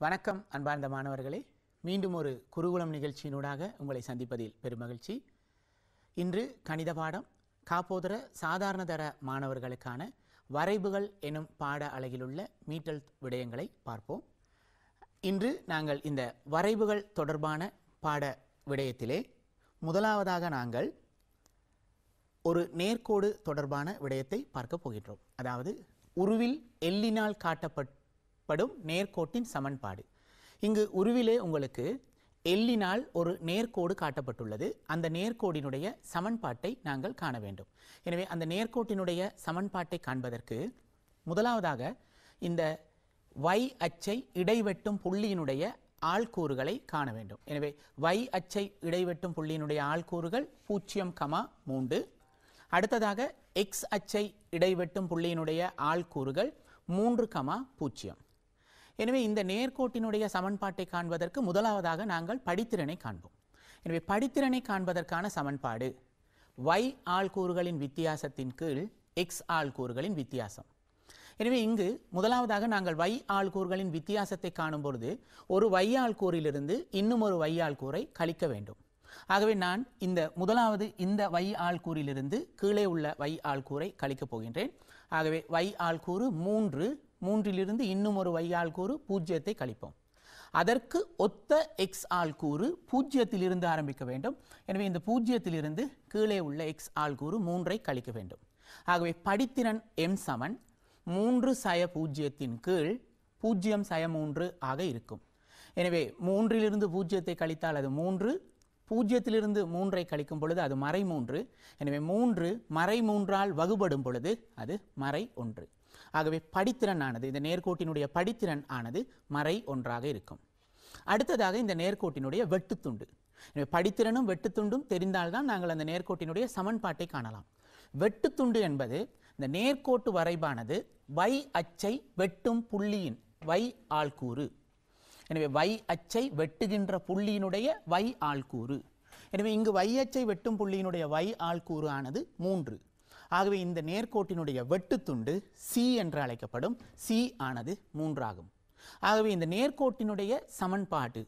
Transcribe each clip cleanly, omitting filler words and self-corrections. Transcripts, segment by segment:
வணக்கம் அன்பார்ந்த மாணவர்களே, மீண்டும் ஒரு குருகுலம் நிகழ்ச்சியினூடாக உங்களை சந்திப்பதில் பெருமகிழ்ச்சி. இன்று கணித பாடம் காப்போதர சாதாரண தர மாணவர்களுக்கான வரைவுகள் எனும் பாட அலகிலுள்ள மீட்டல் விடயங்களை பார்ப்போம். இன்று நாங்கள் இந்த வரைவுகள் தொடர்பான பாட விடயத்திலே முதலாவதாக நாங்கள் ஒரு நேர்கோடு தொடர்பான விடயத்தை பார்க்க போகின்றோம். அதாவது உருவில் எல்லினால் காட்டப்படும் நேர்கோட்டின் சமன்பாடு. இங்கு உருவிலே உங்களுக்கு எல்லினால் ஒரு நேர்கோடு காட்டப்பட்டுள்ளது. அந்த நேர்கோடினுடைய சமன்பாட்டை நாங்கள் காண வேண்டும். எனவே அந்த நேர்கோட்டினுடைய சமன்பாட்டை காண்பதற்கு முதலாவதாக இந்த y அச்சை இடைவெட்டும் புள்ளியினுடைய ஆள்கூறுகளை காண வேண்டும். எனவே y அச்சை இடைவெட்டும் புள்ளியினுடைய ஆள்கூறுகள் 0,3. அடுத்ததாக x அச்சை இடைவெட்டும் புள்ளியினுடைய ஆள்கூறுகள் 3,0. எனவே இந்த நேர்கோட்டினுடைய சமன்பாட்டை காண்பதற்கு முதலாவதாக நாங்கள் படித்திறனை காண்போம். எனவே படித்திறனை காண்பதற்கான சமன்பாடு y ஆள்கூறுகளின் வித்தியாசத்தின் கீழ் x ஆள்கூறுகளின் வித்தியாசம். எனவே இங்கு முதலாவதாக நாங்கள் y ஆள்கூறுகளின் வித்தியாசத்தை காணும் பொழுது ஒரு y ஆள்கூறிலிருந்து இன்னும் ஒரு y ஆள்கூறை கழிக்க வேண்டும். ஆகவே நான் முதலாவது இந்த y ஆள்கூறிலிருந்து கீழே உள்ள y ஆள்கூறை கழிக்கப் போகின்றேன். ஆகவே y ஆள்கூறு 3, 3லிருந்து இன்னும் ஒரு y ஆள்கூறு 0 கழிப்போம். அதற்கு ஒத்த x ஆள்கூறு 0லிருந்து ஆரம்பிக்க வேண்டும். எனவே இந்த 0லிருந்து கீழே உள்ள x ஆள்கூறு 3ஐ கழிக்க வேண்டும். ஆகவே படித்திறன் m சமன் 3/0 கீழ் 0/3 ஆக இருக்கும். எனவே 3லிருந்து 0 கழித்தால் அது 3, 0லிருந்து 3ஐ கழிக்கும் பொழுது அது மறை 3. எனவே 3 மறை 3ஆல் வகுபடும் பொழுது அது மறை 1. ஆகவே படித்திறன் ஆனது, இந்த நேர்கோட்டினுடைய படித்திறன் ஆனது மறை 1ஆக இருக்கும். அடுத்ததாக இந்த நேர்கோட்டினுடைய வெட்டுத்துண்டு. எனவே படித்திறனும் வெட்டுத்துண்டும் தெரிந்தால்தான் நாங்கள் அந்த நேர்கோட்டினுடைய சமன்பாட்டை காணலாம். வெட்டுத்துண்டு என்பது இந்த நேர்கோட்டு வரைபானது y அச்சை வெட்டும் புள்ளியின் y ஆள்கூறு. எனவே y அச்சை வெட்டுகின்ற புள்ளியினுடைய y ஆள்கூறு. எனவே இங்கு y அச்சை வெட்டும் புள்ளியினுடைய y ஆள்கூறு ஆனது 3. ஆகவே இந்த நேர்கோட்டினுடைய வெட்டுத்துண்டு C என்று அழைக்கப்படும். C ஆனது 3 ஆகும். ஆகவே இந்த நேர்கோட்டினுடைய சமன்பாடு,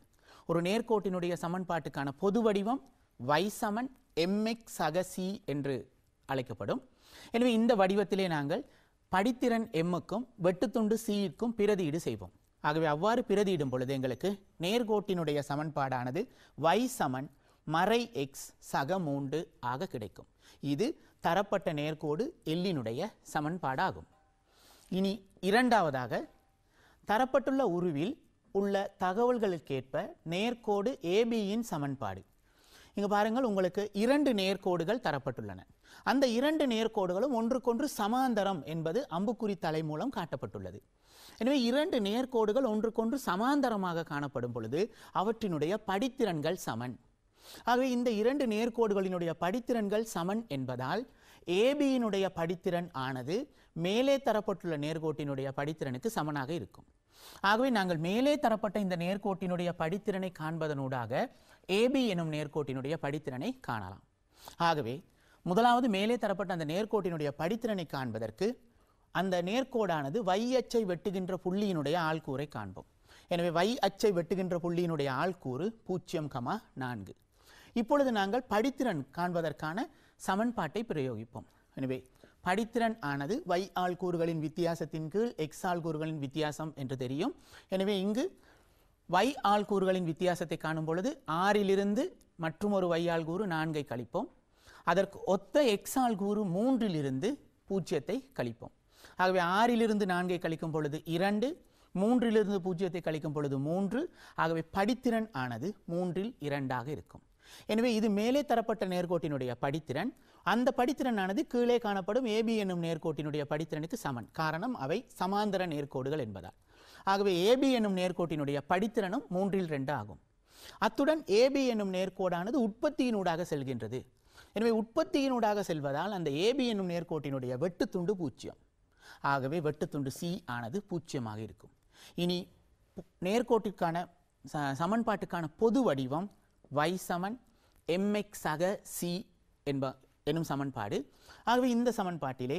ஒரு நேர்கோட்டினுடைய சமன்பாட்டுக்கான பொது வடிவம் y சமன் mx சக c என்று அழைக்கப்படும். எனவே இந்த வடிவத்திலே நாங்கள் படித்திறன் m-க்கும் வெட்டுத்துண்டு c-க்கும் பிரதியீடு செய்வோம். ஆகவே அவ்வாறு பிரதியிடும் பொழுது எங்களுக்கு நேர்கோட்டினுடைய சமன்பாடானது y சமன் மறை x சக 3 ஆக கிடைக்கும். இது தரப்பட்ட நேர்கோடு எல்லினுடைய சமன்பாடாகும். இனி இரண்டாவதாக தரப்பட்டுள்ள உருவில் உள்ள தகவல்களுக்கேற்ப நேர்கோடு ABயின் சமன்பாடு. இங்கு பாருங்கள், உங்களுக்கு 2 நேர்கோடுகள் தரப்பட்டுள்ளன. அந்த 2 நேர்கோடுகளும் ஒன்றுக்கொன்று சமாந்தரம் என்பது அம்புக்குறி தலை மூலம் காட்டப்பட்டுள்ளது. எனவே 2 நேர்கோடுகள் ஒன்றுக்கொன்று சமாந்தரமாக காணப்படும் பொழுது அவற்றினுடைய படித்திறன்கள் சமன். ஆகவே இந்த 2 நேர்கோடுகளினுடைய படித்திறன்கள் சமன் என்பதால் ABயினுடைய படித்திறன் ஆனது மேலே தரப்பட்டுள்ள நேர்கோட்டினுடைய படித்திறனுக்கு சமனாக இருக்கும். ஆகவே நாங்கள் மேலே தரப்பட்ட இந்த நேர்கோட்டினுடைய படித்திறனை காண்பதனூடாக AB எனும் நேர்கோட்டினுடைய படித்திறனை காணலாம். ஆகவே முதலாவது மேலே தரப்பட்ட அந்த நேர்கோட்டினுடைய படித்திறனை காண்பதற்கு அந்த நேர்கோடானது y அச்சை வெட்டுகின்ற புள்ளியினுடைய ஆள்கூறை காண்போம். எனவே y அச்சை வெட்டுகின்ற புள்ளியினுடைய ஆள்கூறு 0,4. இப்பொழுது நாங்கள் படித்திறன் காண்பதற்கான சமன்பாட்டை பிரயோகிப்போம். எனவே படித்திறன் ஆனது y ஆள்கூறுகளின் வித்தியாசத்தின் கீழ் x ஆள்கூறுகளின் வித்தியாசம் என்று தெரியும். எனவே இங்கு y ஆள்கூறுகளின் வித்தியாசத்தை காணும் பொழுது 6லிருந்து மற்றும் ஒரு y ஆள்கூறு 4ஐ கழிப்போம். அதற்கு ஒத்த x ஆள்கூறு 3லிருந்து 0ஐ கழிப்போம். ஆகவே 6லிருந்து 4ஐ கழிக்கும் பொழுது 2, 3லிருந்து 0ஐ கழிக்கும் பொழுது 3. ஆகவே படித்திறன் ஆனது 3ல் 2ஆக இருக்கும். எனவே இது மேலே தரப்பட்ட நேர்கோட்டினுடைய படித்திறன். அந்த படித்திறன் ஆனது கீழே காணப்படும் AB என்னும் நேர்கோட்டினுடைய படித்திறனுக்கு சமன். காரணம் அவை சமாந்தர நேர்கோடுகள் என்பதால். ஆகவே AB என்னும் நேர்கோட்டினுடைய படித்திறனும் 3ல் 2 ஆகும். அத்துடன் AB என்னும் நேர்கோடானது உற்பத்தியினூடாக செல்கின்றது. எனவே உற்பத்தியினூடாக செல்வதால் அந்த AB என்னும் நேர்கோட்டினுடைய வெட்டுத்துண்டு 0. ஆகவே வெட்டுத்துண்டு C ஆனது 0ஆக இருக்கும். இனி நேர்கோட்டிற்கான சமன்பாட்டுக்கான பொது வடிவம் y சமன் mx சக c எனும் சமன்பாடு. ஆகவே இந்த சமன்பாட்டிலே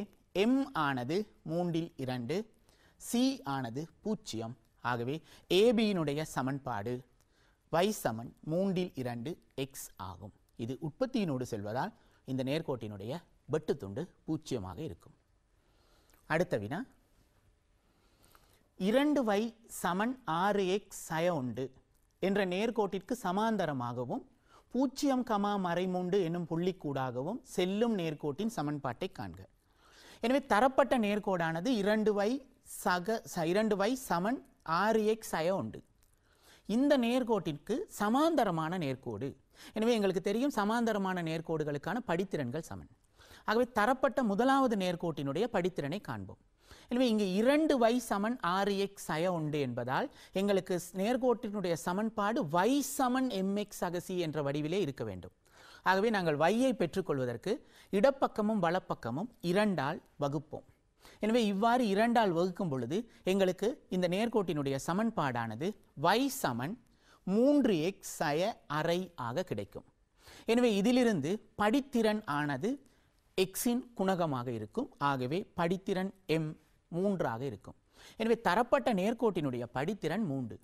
m ஆனது 3ல் 2, c ஆனது 0 ஆகவே ஏபியினுடைய சமன்பாடு y சமன் 3/2 x ஆகும். இது உற்பத்தியினோடு செல்வதால் இந்த நேர்கோட்டினுடைய வெட்டுத்துண்டு 0 இருக்கும். அடுத்த வினா 2y சமன் 6x சய உண்டு என்ற நேர்கோட்டிற்கு சமாந்தரமாகவும் 0,3 என்னும் புள்ளிக்கூடாகவும் செல்லும் நேர்கோட்டின் சமன்பாட்டை காண்க. எனவே தரப்பட்ட நேர்கோடானது 2y சமன் 6x சய உண்டு. இந்த நேர்கோட்டிற்கு சமாந்தரமான நேர்கோடு. எனவே எங்களுக்கு தெரியும் சமாந்தரமான நேர்கோடுகளுக்கான படித்திறன்கள் சமன். ஆகவே தரப்பட்ட முதலாவது நேர்கோட்டினுடைய படித்திறனை காண்போம். எனவே இங்கு 2y சமன் 6x சய உண்டு என்பதால் எங்களுக்கு நேர்கோட்டினுடைய சமன்பாடு y சமன் mx சக c என்ற வடிவிலே இருக்க வேண்டும். ஆகவே நாங்கள் y-ஐ பெற்றுக்கொள்வதற்கு இடப்பக்கமும் வலப்பக்கமும் 2ஆல் வகுப்போம். எனவே இவ்வாறு 2ஆல் வகுக்கும் பொழுது எங்களுக்கு இந்த நேர்கோட்டினுடைய சமன்பாடானது y சமன் 3x சய அரை ஆக கிடைக்கும். எனவே இதிலிருந்து படித்திறன் ஆனது எக்ஸின் குணகமாக இருக்கும். ஆகவே படித்திறன் m 3ஆக இருக்கும். எனவே தரப்பட்ட நேர்கோட்டினுடைய படித்திறன் 3.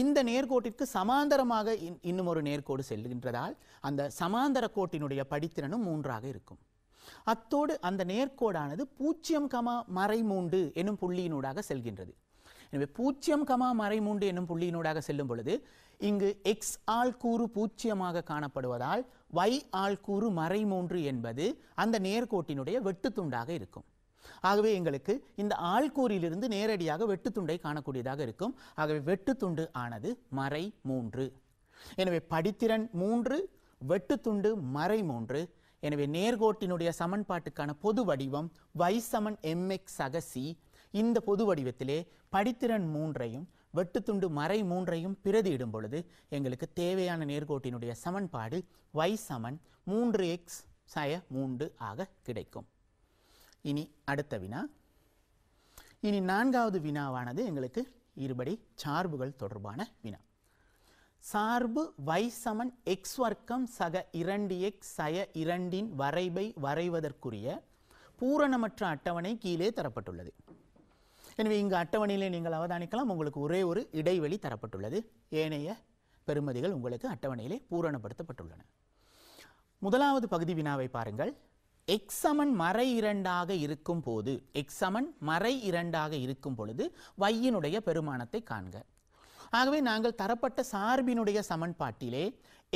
இந்த நேர்கோட்டிற்கு சமாந்தரமாக இன்னும் ஒரு நேர்கோடு செல்கின்றதால் அந்த சமாந்தர கோட்டினுடைய படித்திறனும் 3ஆக இருக்கும். அத்தோடு அந்த நேர்கோடானது 0,3 என்னும் புள்ளியினூடாக செல்கின்றது. எனவே 0,3 என்னும் புள்ளியினூடாக செல்லும் பொழுது இங்கு x ஆள் கூறு 0ஆக காணப்படுவதால் y ஆள் கூறு -3 என்பது அந்த நேர்கோட்டினுடைய வெட்டுத்துண்டாக இருக்கும். ஆகவே எங்களுக்கு இந்த ஆள்கூறிலிருந்து நேரடியாக வெட்டுத்துண்டை காணக்கூடியதாக இருக்கும். ஆகவே வெட்டுத்துண்டு ஆனது -3. எனவே படித்திறன் 3, வெட்டுத்துண்டு -3. எனவே நேர்கோட்டினுடைய சமன்பாட்டுக்கான பொது வடிவம் y சமன் mx சக c. இந்த பொது வடிவத்திலே படித்திறன் 3ஐயும் வெட்டுத்துண்டு -3ஐயும் பிரதியிடும் பொழுது எங்களுக்கு தேவையான நேர்கோட்டினுடைய சமன்பாடு y சமன் 3x சய 3 ஆக கிடைக்கும். இனி அடுத்த வினா. இனி 4வது வினாவானது எங்களுக்கு இருபடி சார்புகள் தொடர்பான வினா. சார்பு y சமன் x வர்க்கம் சக 2x சய 2இன் வரைபை வரைவதற்குரிய பூரணமற்ற அட்டவணை கீழே தரப்பட்டுள்ளது. எனவே இங்கு அட்டவணையிலே நீங்கள் அவதானிக்கலாம், உங்களுக்கு ஒரே ஒரு இடைவெளி தரப்பட்டுள்ளது. ஏனைய பெறுமதிகள் உங்களுக்கு அட்டவணையிலே பூரணப்படுத்தப்பட்டுள்ளன. முதலாவது பகுதி வினாவை பாருங்கள். x சமன் -2ஆக இருக்கும் போது x சமன் -2ஆக இருக்கும் பொழுது y-இனுடைய பெருமானத்தை காண்க. ஆகவே நாங்கள் தரப்பட்ட சார்பினுடைய சமன்பாட்டிலே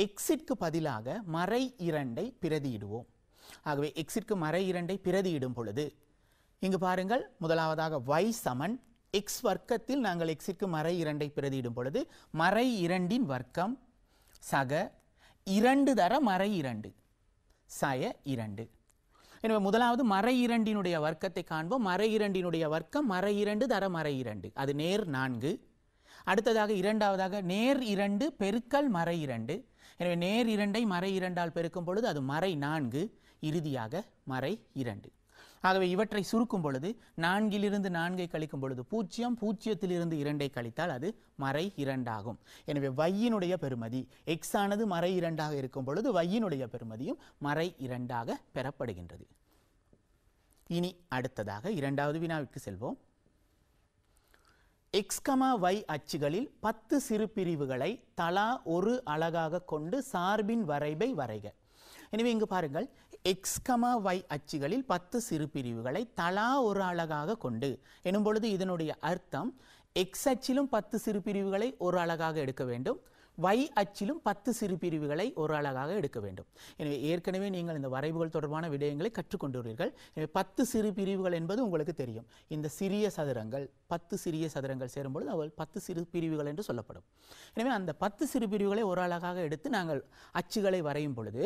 x-ற்கு பதிலாக -2ஐ பிரதியிடுவோம். ஆகவே x-ற்கு -2ஐ பிரதியிடும் பொழுது இங்கு பாருங்கள், முதலாவதாக y சமன் x வர்க்கத்தில் நாங்கள் x-ற்கு -2ஐ பிரதியிடும் பொழுது -2இன் வர்க்கம் சக 2 தர -2 சய 2. எனவே முதலாவது -2இனுடைய வர்க்கத்தை காண்போம். -2இனுடைய வர்க்கம் -2 தர -2, அது நேர் 4. அடுத்ததாக இரண்டாவதாக நேர் 2 பெருக்கல் -2. எனவே நேர் 2ஐ -2ஆல் பெருக்கும் பொழுது அது -4, இறுதியாக -2. ஆகவே இவற்றை சுருக்கும் பொழுது 4இலிருந்து 4ஐ கழிக்கும் பொழுது 0, 0இலிருந்து 2ஐ கழித்தால் அது -2 ஆகும். எனவே y-இனுடைய பெறுமதி x ஆனது -2ஆக இருக்கும் பொழுது y-இனுடைய பெறுமதியும் -2 ஆக பெறப்படுகின்றது. இனி அடுத்ததாக 2வது வினாவிற்கு செல்வோம். x, y அச்சுகளில் 10 சிறு பிரிவுகளை தலா ஒரு அலகாக கொண்டு சார்பின் வரைபை வரைக. எனவே இங்கு பாருங்கள், x, y அச்சுகளில் 10 சிறு பிரிவுகளை தலா ஒரு அலகாக கொண்டு எனும் பொழுது இதனுடைய அர்த்தம் x அச்சிலும் 10 சிறு பிரிவுகளை ஒரு அலகாக எடுக்க வேண்டும், y அச்சிலும் 10 சிறு பிரிவுகளை ஒரு அலகாக எடுக்க வேண்டும். எனவே ஏற்கனவே நீங்கள் இந்த வரைவுகள் தொடர்பான விடயங்களை கற்றுக்கொண்டுள்ளீர்கள். எனவே 10 சிறு பிரிவுகள் என்பது உங்களுக்கு தெரியும். இந்த சிறிய சதுரங்கள் 10 சிறிய சதுரங்கள் சேரும்பொழுது அவள் 10 சிறு பிரிவுகள் என்று சொல்லப்படும். எனவே அந்த 10 சிறு பிரிவுகளை ஒரு அலகாக எடுத்து நாங்கள் அச்சுகளை வரையும் பொழுது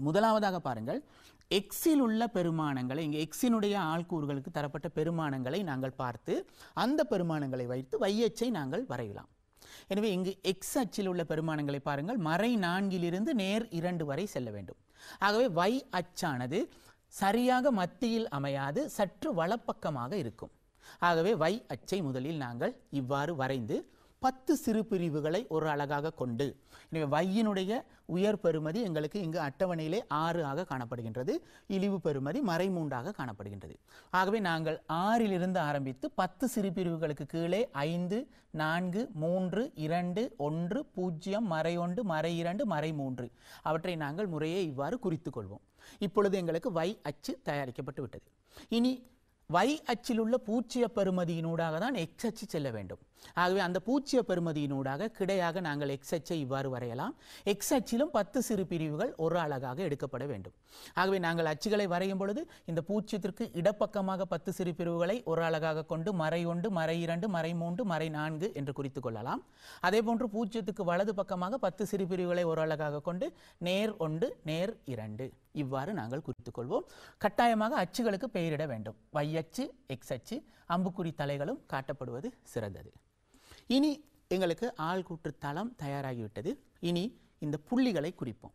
முதலாவதாக பாருங்கள், எக்ஸில் உள்ள பெருமானங்களை, இங்கே எக்ஸினுடைய ஆள்கூறுகளுக்கு தரப்பட்ட பெருமானங்களை நாங்கள் பார்த்து அந்த பெருமானங்களை வைத்து y அச்சை நாங்கள் வரையலாம். எனவே இங்கு x அச்சில் உள்ள பெருமானங்களை பாருங்கள், -4இலிருந்து நேர் 2 வரை செல்ல வேண்டும். ஆகவே y அச்சானது சரியாக மத்தியில் அமையாது சற்று வலப்பக்கமாக இருக்கும். ஆகவே y அச்சை முதலில் நாங்கள் இவ்வாறு வரைந்து 10 சிறு பிரிவுகளை ஒரு அலகாக கொண்டு. எனவே வையினுடைய உயர் பெறுமதி எங்களுக்கு இங்கு அட்டவணையிலே 6 ஆக காணப்படுகின்றது. இழிவு பெறுமதி மறைமூன்றாக காணப்படுகின்றது. ஆகவே நாங்கள் 6 ஆரம்பித்து 10 சிறு பிரிவுகளுக்கு கீழே 5, 4, 3, 2, 1, 0, மறை1, மறை2, மறை3 அவற்றை நாங்கள் முறையே இவ்வாறு குறித்துக் கொள்வோம். இப்பொழுது எங்களுக்கு வை அச்சு தயாரிக்கப்பட்டு விட்டது. இனி வை அச்சில் உள்ள பூச்சிய பெறுமதியினூடாக தான் எக்ஸ் அச்சு செல்ல வேண்டும். ஆகவே அந்த பூச்சிய பெறுமதியினூடாக கிடையாக நாங்கள் எக்ஸ் அச்சை இவ்வாறு வரையலாம். எக்ஸ் அச்சிலும் 10 சிறு பிரிவுகள் ஒரு அலகாக எடுக்கப்பட வேண்டும். ஆகவே நாங்கள் அச்சுகளை வரையும் பொழுது இந்த பூச்சியத்திற்கு இடப்பக்கமாக 10 சிறு பிரிவுகளை ஒரு அலகாக கொண்டு மறை1, மறை2, மறை3, மறை4 என்று குறித்துக் கொள்ளலாம். அதே போன்று பூச்சியத்துக்கு வலது பக்கமாக 10 சிறு பிரிவுகளை ஒரு அலகாக கொண்டு நேர் 1, நேர் 2 இவ்வாறு நாங்கள் குறித்துக் கொள்வோம். கட்டாயமாக அச்சுகளுக்கு பெயரிட வேண்டும். வை அச்சு, எக்ஸ் அச்சு, அம்புக்குறி தலைகளும் காட்டப்படுவது சிறந்தது. இனி எங்களுக்கு ஆள்கூற்று தளம் தயாராகிவிட்டது. இனி இந்த புள்ளிகளை குறிப்போம்.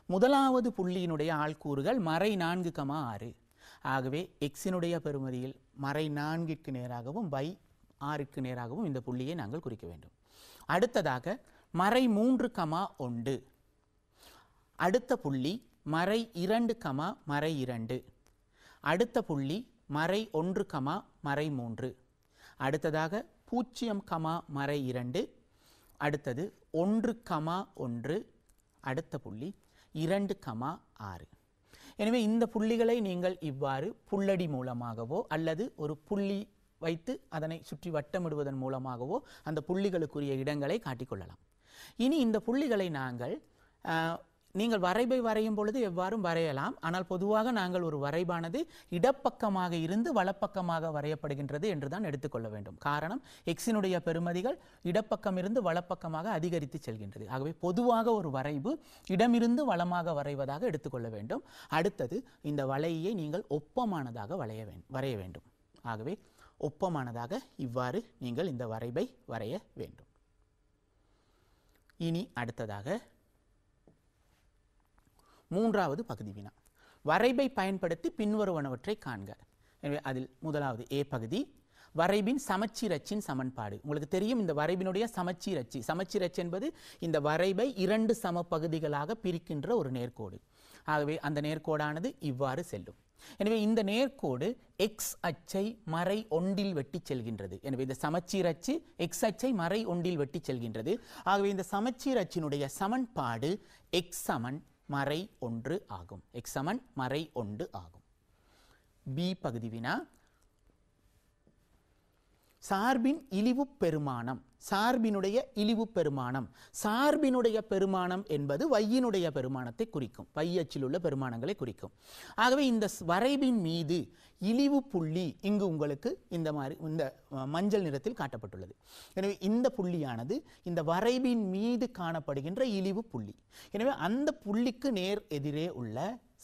முதலாவது புள்ளியினுடைய ஆள்கூறுகள் மறை 4,6. ஆகவே எக்ஸினுடைய பெறுமதியில் மறை 4ற்கு நேராகவும் வை 6க்கு நேராகவும் இந்த புள்ளியை நாங்கள் குறிக்க வேண்டும். அடுத்ததாக மறை 3,1. அடுத்த புள்ளி மறை 2, மறை 2. அடுத்த புள்ளி மறை 1, மறை 3. அடுத்ததாக 0, மறை 2. அடுத்தது 1, 1. அடுத்த புள்ளி 2, 6. எனவே இந்த புள்ளிகளை நீங்கள் இவ்வாறு புள்ளடி மூலமாகவோ அல்லது ஒரு புள்ளி வைத்து அதனை சுற்றி வட்டமிடுவதன் மூலமாகவோ அந்த புள்ளிகளுக்குரிய இடங்களை காட்டிக்கொள்ளலாம். இனி இந்த புள்ளிகளை நாங்கள் நீங்கள் வரைபை வரையும் பொழுது எவ்வாறும் வரையலாம். ஆனால் பொதுவாக நாங்கள் ஒரு வரைபானது இடப்பக்கமாக இருந்து வலப்பக்கமாக வரையப்படுகின்றது என்று தான் எடுத்துக்கொள்ள வேண்டும். காரணம், எக்ஸினுடைய பெறுமதிகள் இடப்பக்கம் இருந்து வலப்பக்கமாக அதிகரித்து செல்கின்றது. ஆகவே பொதுவாக ஒரு வரைவு இடமிருந்து வலமாக வரைவதாக எடுத்துக்கொள்ள வேண்டும். அடுத்தது இந்த வளையை நீங்கள் ஒப்பமானதாக வரைய வேண்டும். ஆகவே ஒப்பமானதாக இவ்வாறு நீங்கள் இந்த வரைபை வரைய வேண்டும். இனி அடுத்ததாக மூன்றாவது பகுதி வினா. வரைபை பயன்படுத்தி பின்வருவனவற்றை காண்க. எனவே அதில் முதலாவது ஏ பகுதி, வரைபின் சமச்சீர் அச்சின் சமன்பாடு. உங்களுக்கு தெரியும் இந்த வரைபினுடைய சமச்சீர் அச்சு. சமச்சீர் அச்சு என்பது இந்த வரைபை 2 சம பகுதிகளாக பிரிக்கின்ற ஒரு நேர்கோடு. ஆகவே அந்த நேர்கோடானது இவ்வாறு செல்லும். எனவே இந்த நேர்கோடு எக்ஸ் அச்சை மறை 1 வெட்டி செல்கின்றது. எனவே இந்த சமச்சீர் அச்சு எக்ஸ் அச்சை மறை 1 வெட்டி செல்கின்றது. ஆகவே இந்த சமச்சீர் அச்சினுடைய சமன்பாடு எக்ஸ் சமன் மறை 1 ஆகும். எக்ஸ் சமன் மறை 1 ஆகும். பி பகுதி வினா. சார்பின் இழிவு பெருமானம். சார்பினுடைய இழிவு பெருமானம். சார்பினுடைய பெருமானம் என்பது வையினுடைய பெருமானத்தை குறிக்கும். வை அச்சில் உள்ள பெருமானங்களை குறிக்கும். ஆகவே இந்த வரைபின் மீது இழிவு புள்ளி இங்கு உங்களுக்கு இந்த மஞ்சள் நிறத்தில் காட்டப்பட்டுள்ளது. எனவே இந்த புள்ளியானது இந்த வரைபின் மீது காணப்படுகின்ற இழிவு புள்ளி. எனவே அந்த புள்ளிக்கு நேர் எதிரே உள்ள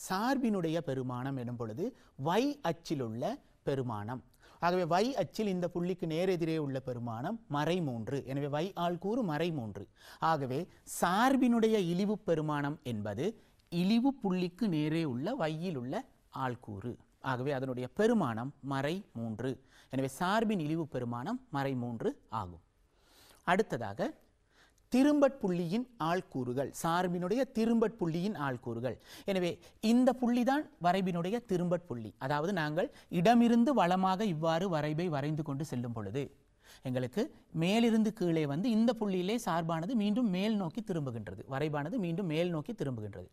சார்பினுடைய பெருமானம் எனும் பொழுது வை அச்சில் உள்ள பெருமானம். ஆகவே வை அச்சில் இந்த புள்ளிக்கு நேரெதிரே உள்ள பெருமானம் மறை 3. எனவே வை ஆள்கூறு மறை 3. ஆகவே சார்பினுடைய இழிவு பெருமானம் என்பது இழிவு புள்ளிக்கு நேரே உள்ள வையில் உள்ள ஆள்கூறு. ஆகவே அதனுடைய பெருமானம் மறை 3. எனவே சார்பின் இழிவு பெருமானம் மறை 3 ஆகும். அடுத்ததாக திரும்பட்புள்ளியின் ஆள்கூறுகள். சார்பினுடைய திரும்பட்புள்ளியின் ஆள்கூறுகள். எனவே இந்த புள்ளிதான் வரைபினுடைய திரும்பட்புள்ளி. அதாவது நாங்கள் இடமிருந்து வலமாக இவ்வாறு வரைபை வரைந்து கொண்டு செல்லும் பொழுது எங்களுக்கு மேலிருந்து கீழே வந்து இந்த புள்ளியிலே சார்பானது மீண்டும் மேல் நோக்கி திரும்புகின்றது. வரைபானது மீண்டும் மேல் நோக்கி திரும்புகின்றது.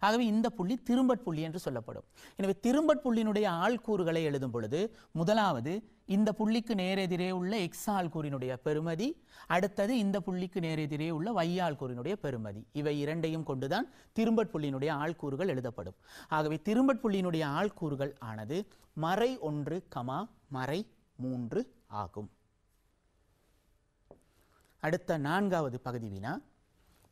ஆகவே இந்த புள்ளி திரும்பட்புள்ளி என்று சொல்லப்படும். எனவே திரும்பட்புள்ளியினுடைய ஆள்கூறுகளை எழுதும் பொழுது முதலாவது இந்த புள்ளிக்கு நேரெதிரே உள்ள எக்ஸ் ஆள்கூறினுடைய பெறுமதி, அடுத்தது இந்த புள்ளிக்கு நேரெதிரே உள்ள y ஆள்கூறினுடைய பெறுமதி. இவை இரண்டையும் கொண்டுதான் திரும்பட்புள்ளியினுடைய ஆள்கூறுகள் எழுதப்படும். ஆகவே திரும்பட்புள்ளியினுடைய ஆள்கூறுகள் ஆனது மறை 1, மறை 3 ஆகும். அடுத்த நான்காவது பகுதி வினா.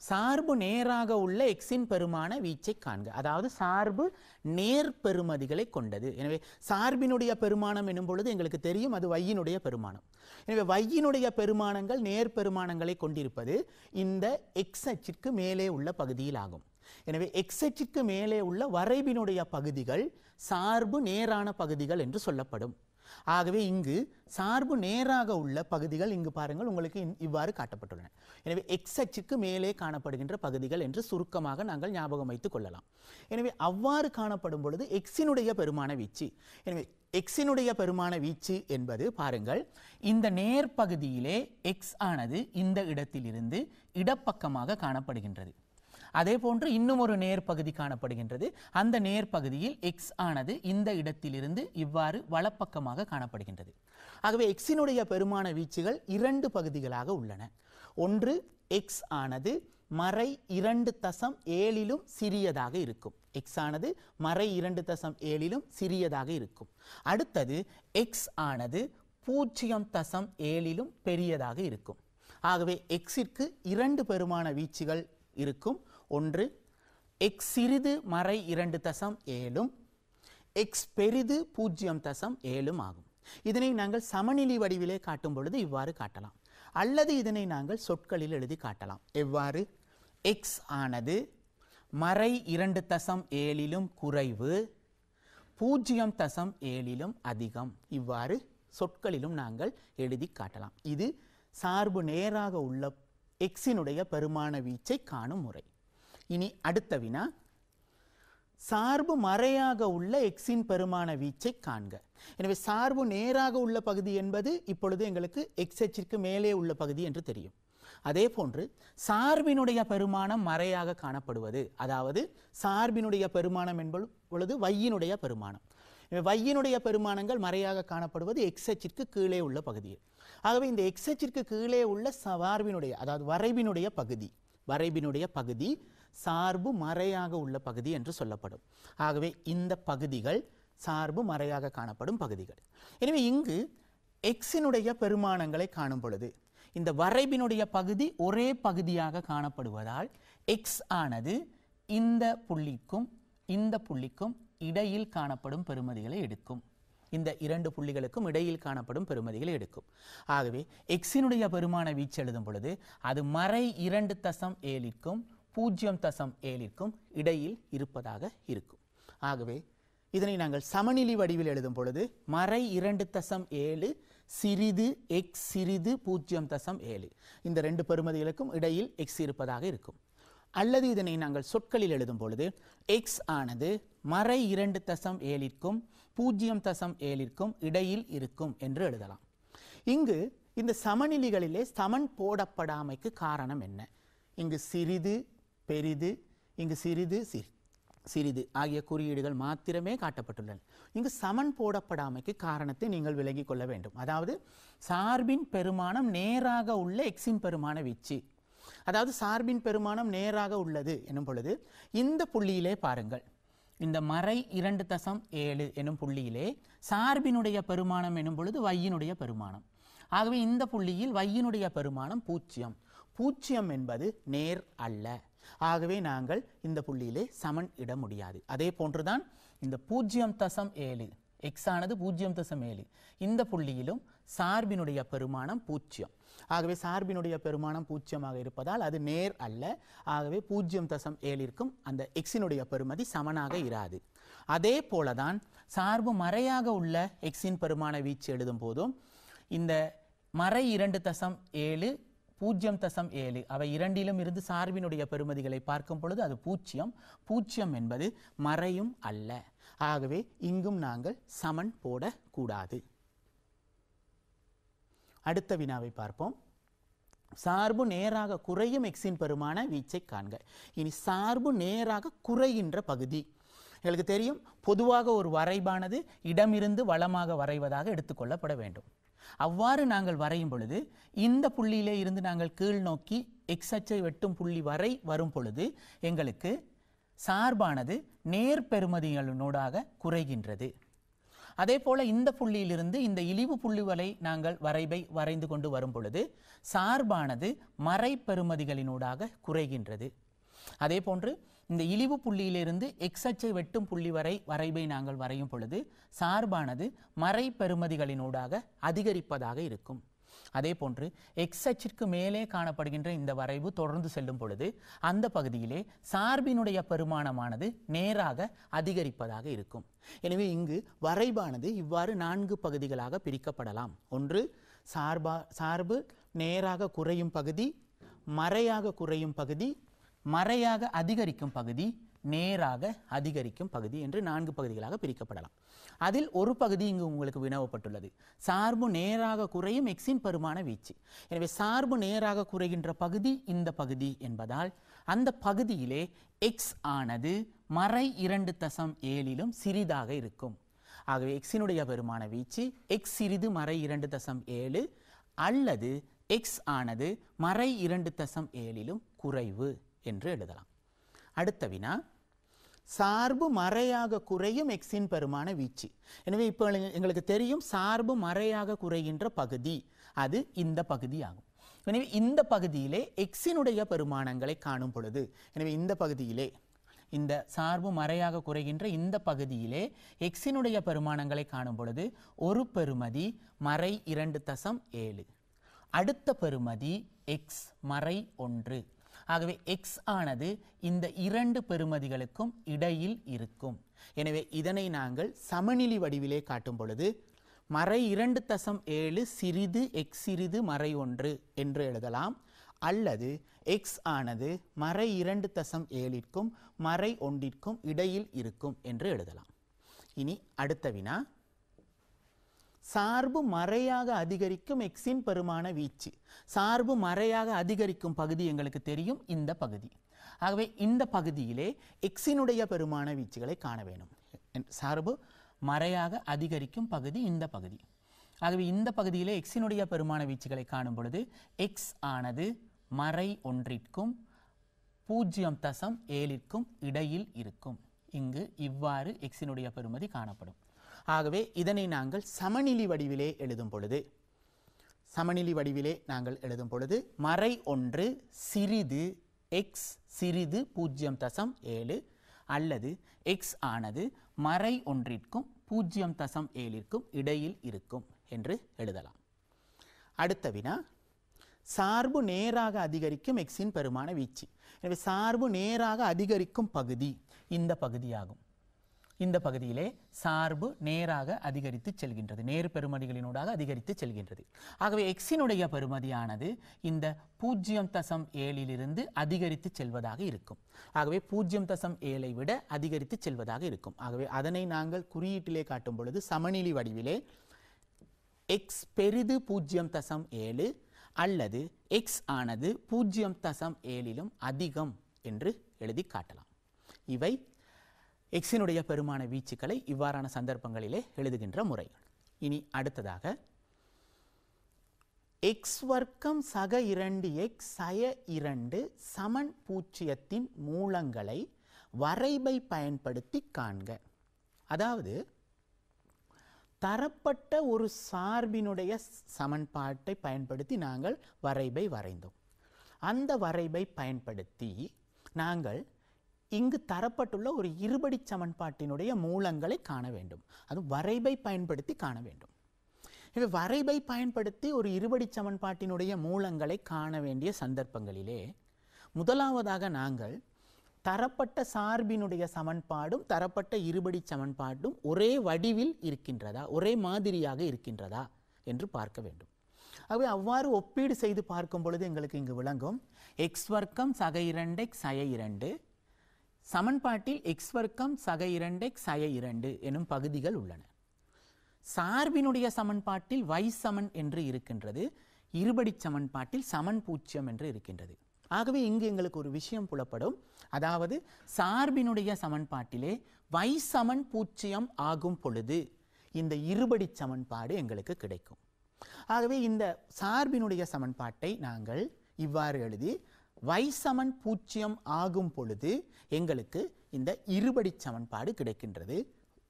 சார்பு நேராக உள்ள எக்ஸின் பெருமான வீச்சை காண்க. அதாவது சார்பு நேர் பெறுமதிகளை கொண்டது. எனவே சார்பினுடைய பெருமானம் எனும் பொழுது எங்களுக்கு தெரியும் அது வையினுடைய பெருமானம். எனவே வையினுடைய பெருமானங்கள் நேர் பெருமானங்களை கொண்டிருப்பது இந்த எக்ஸ் அச்சிற்கு மேலே உள்ள பகுதியில் ஆகும். எனவே எக்ஸ் அச்சிற்கு மேலே உள்ள வரைபினுடைய பகுதிகள் சார்பு நேரான பகுதிகள் என்று சொல்லப்படும். ஆகவே இங்கு சார்பு நேராக உள்ள பகுதிகள் இங்கு பாருங்கள் உங்களுக்கு இவ்வாறு காட்டப்பட்டுள்ளன. எனவே எக்ஸ் அச்சுக்கு மேலே காணப்படுகின்ற பகுதிகள் என்று சுருக்கமாக நாங்கள் ஞாபகம் வைத்துக் கொள்ளலாம். எனவே அவ்வாறு காணப்படும் பொழுது எக்ஸினுடைய பெருமான வீச்சு, எனவே எக்ஸினுடைய பெருமான வீச்சு என்பது பாருங்கள் இந்த நேர்பகுதியிலே எக்ஸ் ஆனது இந்த இடத்திலிருந்து இடப்பக்கமாக காணப்படுகின்றது. அதே போன்று இன்னும் ஒரு நேர்பகுதி காணப்படுகின்றது. அந்த நேர்பகுதியில் எக்ஸ் ஆனது இந்த இடத்திலிருந்து இவ்வாறு வலப்பக்கமாக காணப்படுகின்றது. ஆகவே எக்ஸினுடைய பெருமான வீச்சுகள் 2 பகுதிகளாக உள்ளன. ஒன்று எக்ஸ் ஆனது மறை 2.7 சிறியதாக இருக்கும். எக்ஸ் ஆனது மறை 2.7 சிறியதாக இருக்கும். அடுத்தது எக்ஸ் ஆனது 0.7 பெரியதாக இருக்கும். ஆகவே எக்ஸிற்கு 2 பெருமான வீச்சுகள் இருக்கும். ஒன்று எக்ஸ் சிறிது மறை 2.7 எக்ஸ் பெரிது 0.7 ஆகும். இதனை நாங்கள் சமநிலை வடிவிலே காட்டும் பொழுது இவ்வாறு காட்டலாம். அல்லது இதனை நாங்கள் சொற்களில் எழுதி காட்டலாம். எவ்வாறு? எக்ஸ் ஆனது மறை 2.7 குறைவு 0.7 அதிகம். இவ்வாறு சொற்களிலும் நாங்கள் எழுதி காட்டலாம். இது சார்பு நேராக உள்ள எக்ஸினுடைய பெருமான வீச்சை காணும் முறை. இனி அடுத்த வினா, சார்பு மறையாக உள்ள எக்ஸின் பெருமான வீச்சை காண்க. எனவே சார்பு நேராக உள்ள பகுதி என்பது இப்பொழுது எங்களுக்கு எக்ஸ் அச்சிற்கு மேலே உள்ள பகுதி என்று தெரியும். அதே போன்று சார்பினுடைய பெருமானம் மறையாக காணப்படுவது, அதாவது சார்பினுடைய பெருமானம் என்பது வையினுடைய பெருமானம். வையினுடைய பெருமானங்கள் மறையாக காணப்படுவது எக்ஸ் அச்சிற்கு கீழே உள்ள பகுதியில். ஆகவே இந்த எக்ஸ் அச்சிற்கு கீழே உள்ள சார்பினுடைய, அதாவது வரைபினுடைய பகுதி சார்பு மறையாக உள்ள பகுதி என்று சொல்லப்படும். ஆகவே இந்த பகுதிகள் சார்பு மறையாக காணப்படும் பகுதிகள். எனவே இங்கு எக்ஸினுடைய பெருமானங்களை காணும் பொழுது இந்த வரைபினுடைய பகுதி ஒரே பகுதியாக காணப்படுவதால் எக்ஸ் ஆனது இந்த புள்ளிக்கும் இந்த புள்ளிக்கும் இடையில் காணப்படும் பெறுமதிகளை எடுக்கும். இந்த 2 புள்ளிகளுக்கும் இடையில் காணப்படும் பெறுமதிகளை எடுக்கும். ஆகவே எக்ஸினுடைய பெருமான வீச்சு எழுதும் பொழுது அது மறை 2.7க்கும் 0.7க்கும் இடையில் இருப்பதாக இருக்கும். ஆகவே இதனை நாங்கள் சமநிலை வடிவில் எழுதும் பொழுது மறை 2.7 சிறிது எக்ஸ் சிறிது 0.7 இந்த 2 பெறுமதிகளுக்கும் இடையில் எக்ஸ் இருப்பதாக இருக்கும். அல்லது இதனை நாங்கள் சொற்களில் எழுதும் பொழுது எக்ஸ் ஆனது மறை 2.7க்கும் 0.7க்கும் இடையில் இருக்கும் என்று எழுதலாம். இங்கு இந்த சமநிலைகளிலே சமன் போடப்படாமைக்கு காரணம் என்ன? இங்கு சிறிது பெரிது, இங்கு சிறிது சிறிது ஆகிய குறியீடுகள் மாத்திரமே காட்டப்பட்டுள்ளன. இங்கு சமன் போடப்படாமைக்கு காரணத்தை நீங்கள் விளங்கிக் கொள்ள வேண்டும். அதாவது சார்பின் பெருமானம் நேராக உள்ள எக்ஸின் பெருமான வீச்சு, அதாவது சார்பின் பெருமானம் நேராக உள்ளது எனும் பொழுது இந்த புள்ளியிலே பாருங்கள், இந்த மறை 2.7 எனும் புள்ளியிலே சார்பினுடைய பெருமானம் எனும் பொழுது வையினுடைய பெருமானம். ஆகவே இந்த புள்ளியில் வையினுடைய பெருமானம் 0. 0 என்பது நேர் அல்ல. ஆகவே நாங்கள் இந்த புள்ளியிலே சமன் இட முடியாது. அதே போன்றுதான் இந்த 0.7 எக்ஸ் ஆனது 0.7 இந்த புள்ளியிலும் சார்பினுடைய பெருமானம் 0. ஆகவே சார்பினுடைய பெருமானம் 0ஆக இருப்பதால் அது நேர் அல்ல. ஆகவே 0.7க்கும் அந்த எக்ஸினுடைய பெருமதி சமனாக இராது. அதே போலதான் சார்பு மறையாக உள்ள எக்ஸின் பெருமான வீச்சு எழுதும் போதும் இந்த மறை 2.7 0.7 அவை இரண்டிலும் இருந்து சார்பினுடைய பெறுமதிகளை பார்க்கும் பொழுது அது 0. 0 என்பது மறையும் அல்ல. ஆகவே இங்கும் நாங்கள் சமன் போடக்கூடாது. அடுத்த வினாவை பார்ப்போம். சார்பு நேராக குறையும் எக்ஸின் பெருமான வீச்சை காண்க. இனி சார்பு நேராக குறைகின்ற பகுதி எங்களுக்கு தெரியும். பொதுவாக ஒரு வரைபானது இடமிருந்து வலமாக வரைவதாக எடுத்துக்கொள்ளப்பட வேண்டும். அவ்வாறு நாங்கள் வரையும் பொழுது இந்த புள்ளியிலே இருந்து நாங்கள் கீழ் நோக்கி எக்ஸ் அச்சை வெட்டும் புள்ளி வரை வரும் பொழுது எங்களுக்கு சார்பானது நேர் பெறுமதிகளோடாக குறைகின்றது. அதே போல இந்த புள்ளியிலிருந்து இந்த இழிவு புள்ளி வரை நாங்கள் வரைபை வரைந்து கொண்டு வரும் பொழுது சார்பானது மறை பெறுமதிகளினூடாக குறைகின்றது. அதே போன்று இந்த இழிவு புள்ளியிலிருந்து எக்ஸ் அச்சை வெட்டும் புள்ளி வரை வரைபை நாங்கள் வரையும் பொழுது சார்பானது மறை பெறுமதிகளினூடாக அதிகரிப்பதாக இருக்கும். அதே போன்று எக்ஸ் அச்சிற்கு மேலே காணப்படுகின்ற இந்த வரைவு தொடர்ந்து செல்லும் பொழுது அந்த பகுதியிலே சார்பினுடைய பெருமானமானது நேராக அதிகரிப்பதாக இருக்கும். எனவே இங்கு வரைபானது இவ்வாறு 4 பகுதிகளாக பிரிக்கப்படலாம். ஒன்று சார்பு நேராக குறையும் பகுதி, மறையாக குறையும் பகுதி, மறையாக அதிகரிக்கும் பகுதி, நேராக அதிகரிக்கும் பகுதி என்று 4 பகுதிகளாக பிரிக்கப்படலாம். அதில் ஒரு பகுதி இங்கு உங்களுக்கு வினவப்பட்டுள்ளது. சார்பு நேராக குறையும் எக்ஸின் பெருமான வீச்சு. எனவே சார்பு நேராக குறைகின்ற பகுதி இந்த பகுதி என்பதால் அந்த பகுதியிலே எக்ஸ் ஆனது மறை 2.7 சிறிதாக இருக்கும். ஆகவே எக்ஸினுடைய பெருமான வீச்சு எக்ஸ் சிறிது மறை 2.7 அல்லது எக்ஸ் ஆனது மறை 2.7 குறைவு என்று எழுதலாம். அடுத்த வினா, சார்பு மறையாக குறையும் எக்ஸின் பெருமான வீச்சு. எனவே இப்போ எங்களுக்கு தெரியும் சார்பு மறையாக குறைகின்ற பகுதி அது இந்த பகுதி ஆகும். எனவே இந்த பகுதியிலே எக்ஸினுடைய பெருமானங்களை காணும் பொழுது, எனவே இந்த பகுதியிலே இந்த சார்பு மறையாக குறைகின்ற இந்த பகுதியிலே எக்ஸினுடைய பெருமானங்களை காணும் பொழுது ஒரு பெருமதி மறை 2.7, அடுத்த பெருமதி எக்ஸ் மறை 1. ஆகவே எக்ஸ் ஆனது இந்த 2 பெருமதிகளுக்கும் இடையில் இருக்கும். எனவே இதனை நாங்கள் சமநிலை வடிவிலே காட்டும் பொழுது மறை 2.7 சிறிது எக்ஸ் சிறிது மறை 1 என்று எழுதலாம். அல்லது எக்ஸ் ஆனது மறை 2.7க்கும் மறை 1க்கும் இடையில் இருக்கும் என்று எழுதலாம். இனி அடுத்த வினா, சார்பு மறையாக அதிகரிக்கும் எக்ஸின் பெருமான வீச்சு. சார்பு மறையாக அதிகரிக்கும் பகுதி எங்களுக்கு தெரியும் இந்த பகுதி. ஆகவே இந்த பகுதியிலே எக்ஸினுடைய பெருமான வீச்சுகளை காண வேண்டும். சார்பு மறையாக அதிகரிக்கும் பகுதி இந்த பகுதி. ஆகவே இந்த பகுதியிலே எக்ஸினுடைய பெருமான வீச்சுகளை காணும் பொழுது எக்ஸ் ஆனது மறை 1க்கும் 0.7க்கும் இடையில் இருக்கும். இங்கு இவ்வாறு எக்ஸினுடைய பெருமதி காணப்படும். ஆகவே இதனை நாங்கள் சமநிலை வடிவிலே எழுதும் பொழுது மறை 1 சிறிது எக்ஸ் சிறிது 0.7 அல்லது எக்ஸ் ஆனது மறை 1க்கும் 0.7க்கும் இடையில் இருக்கும் என்று எழுதலாம். அடுத்த வினா, சார்பு நேராக அதிகரிக்கும் எக்ஸின் பெருமான வீச்சு. எனவே சார்பு நேராக அதிகரிக்கும் பகுதி இந்த பகுதியாகும். இந்த பகுதியிலே சார்பு நேராக அதிகரித்து செல்கின்றது, நேர் பெருமதிகளினூடாக அதிகரித்து செல்கின்றது. ஆகவே எக்ஸினுடைய பெருமதியானது இந்த 0.7 அதிகரித்து செல்வதாக இருக்கும். ஆகவே 0.7 விட அதிகரித்து செல்வதாக இருக்கும். ஆகவே அதனை நாங்கள் குறியீட்டிலே காட்டும் பொழுது சமநிலை வடிவிலே எக்ஸ் பெரிது 0.7 அல்லது எக்ஸ் ஆனது 0.7 அதிகம் என்று எழுதி காட்டலாம். இவை எக்ஸினுடைய பெருமான வீச்சுக்களை இவ்வாறான சந்தர்ப்பங்களிலே எழுதுகின்ற முறை. இனி அடுத்ததாக எக்ஸ் வர்க்கம் சக 2x சய 2 சமன் 0 மூலங்களை வரைபை பயன்படுத்தி காண்க. அதாவது தரப்பட்ட ஒரு சார்பினுடைய சமன்பாட்டை பயன்படுத்தி நாங்கள் வரைபை வரைந்தோம். அந்த வரைபை பயன்படுத்தி நாங்கள் இங்கு தரப்பட்டுள்ள ஒரு இருபடி சமன்பாட்டினுடைய மூலங்களை காண வேண்டும். அது வரைபை பயன்படுத்தி காண வேண்டும். எனவே வரைபை பயன்படுத்தி ஒரு இருபடி சமன்பாட்டினுடைய மூலங்களை காண வேண்டிய சந்தர்ப்பங்களிலே முதலாவதாக நாங்கள் தரப்பட்ட சார்பினுடைய சமன்பாடும் தரப்பட்ட இருபடி சமன்பாடும் ஒரே வடிவில் இருக்கின்றதா, ஒரே மாதிரியாக இருக்கின்றதா என்று பார்க்க வேண்டும். ஆகவே அவ்வாறு ஒப்பீடு செய்து பார்க்கும் பொழுது எங்களுக்கு இங்கு விளங்கும் எக்ஸ் வர்க்கம் சக 2x சய 2 சமன்பாட்டில் எக்ஸ் வர்க்கம் சக 2x சய 2 எனும் பகுதிகள் உள்ளன. சார்பினுடைய சமன்பாட்டில் y சமன் என்று இருக்கின்றது, இருபடி சமன்பாட்டில் சமன் 0 என்று இருக்கின்றது. ஆகவே இங்கு எங்களுக்கு ஒரு விஷயம் புலப்படும். அதாவது சார்பினுடைய சமன்பாட்டிலே y சமன் 0 ஆகும் பொழுது இந்த இருபடி சமன்பாடு எங்களுக்கு கிடைக்கும். ஆகவே இந்த சார்பினுடைய சமன்பாட்டை நாங்கள் இவ்வாறு எழுதி y சமன் 0 ஆகும் பொழுது எங்களுக்கு இந்த இருபடி சமன்பாடு கிடைக்கின்றது.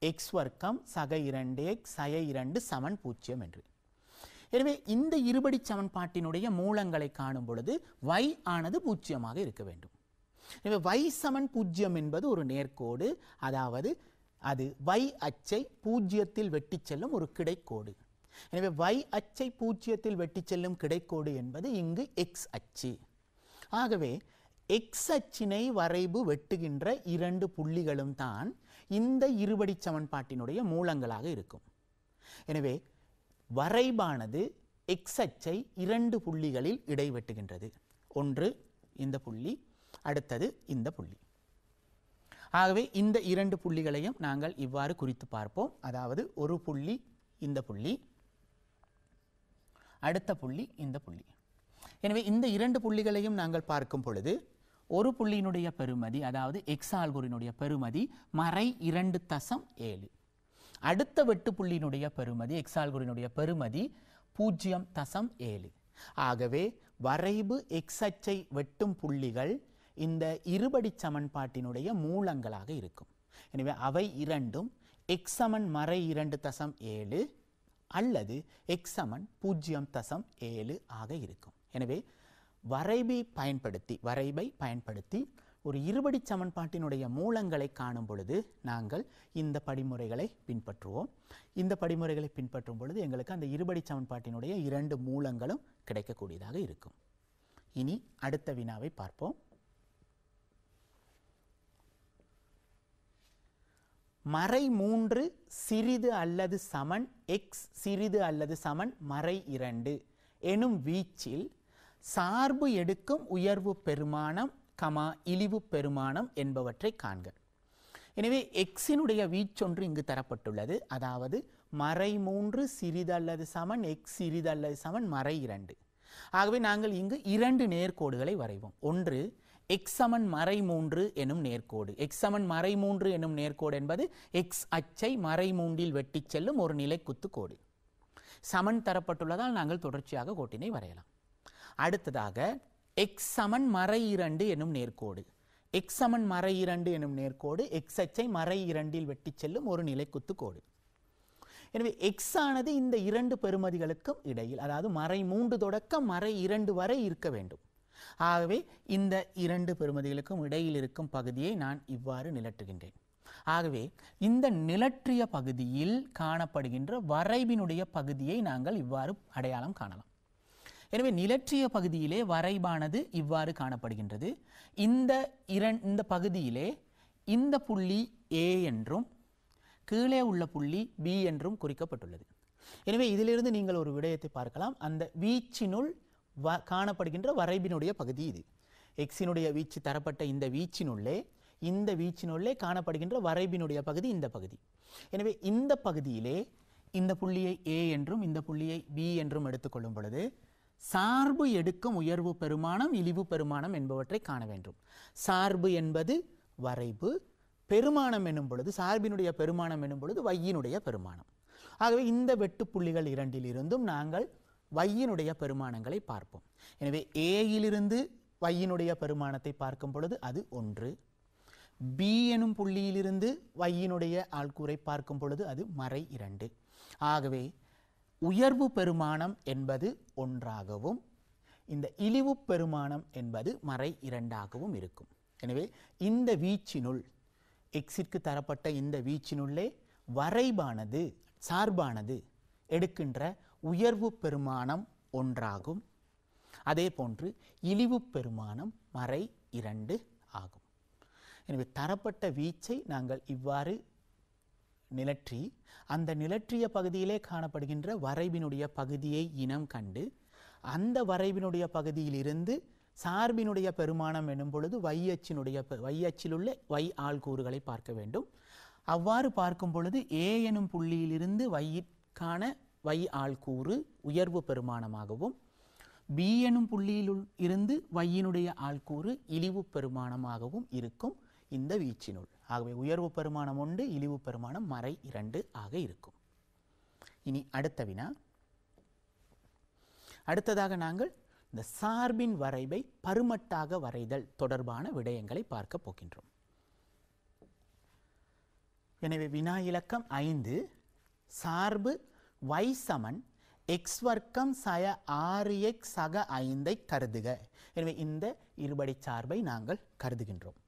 எக்ஸ் வர்க்கம் சக 2x சய 2 சமன் 0 என்று. எனவே இந்த இருபடி சமன்பாட்டினுடைய மூலங்களை காணும் பொழுது y ஆனது 0 இருக்க வேண்டும். எனவே y சமன் 0 என்பது ஒரு நேர்கோடு, அதாவது அது y அச்சை 0 வெட்டி செல்லும் ஒரு கிடைக்கோடு. எனவே y அச்சை பூஜ்ஜியத்தில் வெட்டி செல்லும் கிடைக்கோடு என்பது இங்கு x அச்சு. ஆகவே x அச்சினை வரைபு வெட்டுகின்ற இரண்டு புள்ளிகளும் தான் இந்த இருபடி சமன்பாட்டினுடைய மூலங்களாக இருக்கும். எனவே வரைபானது x அச்சை இரண்டு புள்ளிகளில் இடைவெட்டுகின்றது. ஒன்று இந்த புள்ளி, அடுத்தது இந்த புள்ளி. ஆகவே இந்த இரண்டு புள்ளிகளையும் நாங்கள் இவ்வாறு குறித்து பார்ப்போம். அதாவது ஒரு புள்ளி இந்த புள்ளி, அடுத்த புள்ளி இந்த புள்ளி. எனவே இந்த இரண்டு புள்ளிகளையும் நாங்கள் பார்க்கும் பொழுது ஒரு புள்ளியினுடைய பெறுமதி, அதாவது எக்ஸ் ஆல்குறினுடைய பெறுமதி -2.7. அடுத்த வெட்டு புள்ளியினுடைய பெறுமதி, எக்ஸ் ஆல்குறினுடைய பெறுமதி 0.7. ஆகவே வரைபு எக்ஸ் அச்சை வெட்டும் புள்ளிகள் இந்த இருபடி சமன்பாட்டினுடைய மூலங்களாக இருக்கும். எனவே அவை இரண்டும் x = -2.7 அல்லது x = 0.7 ஆக இருக்கும். எனவே வரைபை பயன்படுத்தி ஒரு இருபடி சமன்பாட்டினுடைய மூலங்களை காணும் பொழுது நாங்கள் இந்த படிமுறைகளை பின்பற்றுவோம். இந்த படிமுறைகளை பின்பற்றும் பொழுது எங்களுக்கு அந்த இருபடி சமன்பாட்டினுடைய இரண்டு மூலங்களும் கிடைக்கக்கூடியதாக இருக்கும். இனி அடுத்த வினாவை பார்ப்போம். -3 சிறிது அல்லது சமன் x சிறிது அல்லது சமன் -2 எனும் வீச்சில் சார்பு எடுக்கும் உயர்வு பெருமானம், இழிவு பெருமானம் என்பவற்றை காண்க. எனவே எக்ஸினுடைய வீச்சொன்று இங்கு தரப்பட்டுள்ளது. அதாவது -3 சிறிது அல்லது சமன் x சிறிது அல்லது சமன் -2. ஆகவே நாங்கள் இங்கு இரண்டு நேர்கோடுகளை வரைவோம். ஒன்று x = -3 எனும் நேர்கோடு. x = -3 எனும் நேர்கோடு என்பது x அச்சை -3இல் வெட்டி செல்லும் ஒரு நிலை குத்து கோடு. சமன் தரப்பட்டுள்ளதால் நாங்கள் தொடர்ச்சியாக கோட்டினை வரையலாம். அடுத்ததாக x = -2 எனும் நேர்கோடு. x = -2 எனும் நேர்கோடு x அச்சை -2இல் வெட்டி செல்லும் ஒரு நிலை குத்து கோடு. எனவே x ஆனது இந்த இரண்டு பெறுமதிகளுக்கும் இடையில், அதாவது -3 தொடக்கம் -2 வரை இருக்க வேண்டும். ஆகவே இந்த இரண்டு பெறுமதிகளுக்கும் இடையில் இருக்கும் பகுதியை நான் இவ்வாறு நிலற்றுகின்றேன். ஆகவே இந்த நிலற்றிய பகுதியில் காணப்படுகின்ற வரைபினுடைய பகுதியை நாங்கள் இவ்வாறு அடையாளம் காணலாம். எனவே நிலற்றிய பகுதியிலே வரைபானது இவ்வாறு காணப்படுகின்றது. இந்த பகுதியிலே இந்த புள்ளி A என்றும் கீழே உள்ள புள்ளி B என்றும் குறிக்கப்பட்டுள்ளது. எனவே இதிலிருந்து நீங்கள் ஒரு விடயத்தை பார்க்கலாம். அந்த வீச்சினுள் காணப்படுகின்ற வரைபினுடைய பகுதி இது. எக்ஸினுடைய வீச்சு தரப்பட்ட இந்த வீச்சினுள்ளே காணப்படுகின்ற வரைபினுடைய பகுதி இந்த பகுதி. எனவே இந்த பகுதியிலே இந்த புள்ளியை A என்றும் இந்த புள்ளியை B என்றும் எடுத்துக்கொள்ளும் பொழுது சார்பு எடுக்கும் உயர்வு பெருமானம், இழிவு பெருமானம் என்பவற்றை காண வேண்டும். சார்பு என்பது வரைபு, பெருமானம் என்னும் பொழுது, சார்பினுடைய பெருமானம் என்னும் பொழுது y-னுடைய பெருமானம். ஆகவே இந்த வெட்டு புள்ளிகள் இரண்டிலிருந்தும் நாங்கள் y-னுடைய பெருமானங்களை பார்ப்போம். எனவே A-இலிருந்து y-னுடைய பெருமானத்தை பார்க்கும் பொழுது அது 1. B எனும் புள்ளியிலிருந்து y-னுடைய ஆள்கூறை பார்க்கும் பொழுது அது -2. ஆகவே உயர்வு பெருமானம் என்பது 1ஆகவும் இந்த இழிவு பெருமானம் என்பது -2ஆகவும் இருக்கும். எனவே இந்த வீச்சினுள், எக்ஸிற்கு தரப்பட்ட இந்த வீச்சினுள்ளே வரைபானது, சார்பானது எடுக்கின்ற உயர்வு பெருமானம் 1ஆகும். அதே போன்று இழிவு பெருமானம் -2 ஆகும். எனவே தரப்பட்ட வீச்சை நாங்கள் இவ்வாறு நிலற்றி அந்த நிலற்றிய பகுதியிலே காணப்படுகின்ற வரைபினுடைய பகுதியை இனம் கண்டு அந்த வரைபினுடைய பகுதியிலிருந்து சார்பினுடைய பெருமானம் எனும் பொழுது y அச்சில் உள்ள y ஆள்கூறுகளை பார்க்க வேண்டும். அவ்வாறு பார்க்கும் பொழுது A எனும் புள்ளியிலிருந்து y-க்கான y ஆள்கூறு உயர்வு பெருமானமாகவும் B எனும் புள்ளியில் இருந்து y-னுடைய ஆள்கூறு இழிவு பெருமானமாகவும் இருக்கும் இந்த வீச்சினுள். ஆகவே உயர்வு பெருமானம் 1, இழிவு பெருமானம் -2 ஆக இருக்கும். இனி அடுத்த வினா. அடுத்ததாக நாங்கள் இந்த சார்பின் வரைபை பருமட்டாக வரைதல் தொடர்பான விடயங்களை பார்க்க போகின்றோம். எனவே வினா இலக்கம் 5, சார்பு y = x வர்க்கம் சய 6x சக 5 கருதுக. எனவே இந்த இருபடி சார்பை நாங்கள் கருதுகின்றோம்.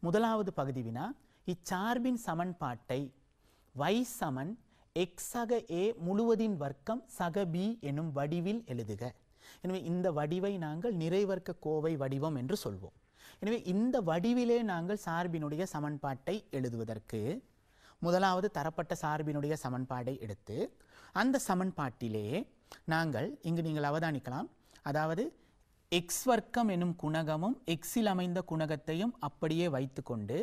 முதலாவது பகுதி வினா, இச்சார்பின் சமன்பாட்டை y = எக்ஸ் சக ஏ முழுவதின் வர்க்கம் சக பி எனும் வடிவில் எழுதுக. எனவே இந்த வடிவை நாங்கள் நிறைவர்க்க கோவை வடிவம் என்று சொல்வோம். எனவே இந்த வடிவிலே நாங்கள் சார்பினுடைய சமன்பாட்டை எழுதுவதற்கு முதலாவது தரப்பட்ட சார்பினுடைய சமன்பாடை எடுத்து அந்த சமன்பாட்டிலே நாங்கள் இங்கு நீங்கள் அவதானிக்கலாம், அதாவது எக்ஸ் வர்க்கம் எனும் குணகமும் எக்ஸில் அமைந்த குணகத்தையும் அப்படியே வைத்துக்கொண்டு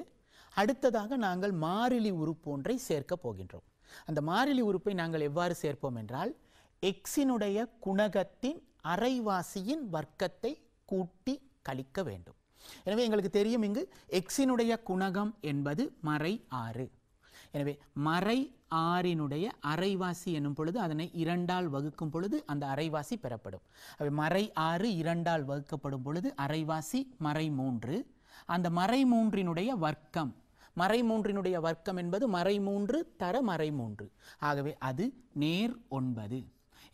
அடுத்ததாக நாங்கள் மாறிலி உறுப்பு ஒன்றை சேர்க்க போகின்றோம். அந்த மாறிலி உறுப்பை நாங்கள் எவ்வாறு சேர்ப்போம் என்றால், எக்ஸினுடைய குணகத்தின் அரைவாசியின் வர்க்கத்தை கூட்டி கழிக்க வேண்டும். எனவே எங்களுக்கு தெரியும், இங்கு எக்ஸினுடைய குணகம் என்பது மறை 6. எனவே மறை 6னுடைய அரைவாசி எனும் பொழுது அதனை 2ஆல் வகுக்கும் பொழுது அந்த அரைவாசி பெறப்படும். மறை 6 2ஆல் வகுக்கப்படும் பொழுது அரைவாசி மறை 3. அந்த மறை 3னுடைய வர்க்கம், மறை 3னுடைய வர்க்கம் என்பது மறை 3 தர மறை 3. ஆகவே அது நேர் 9.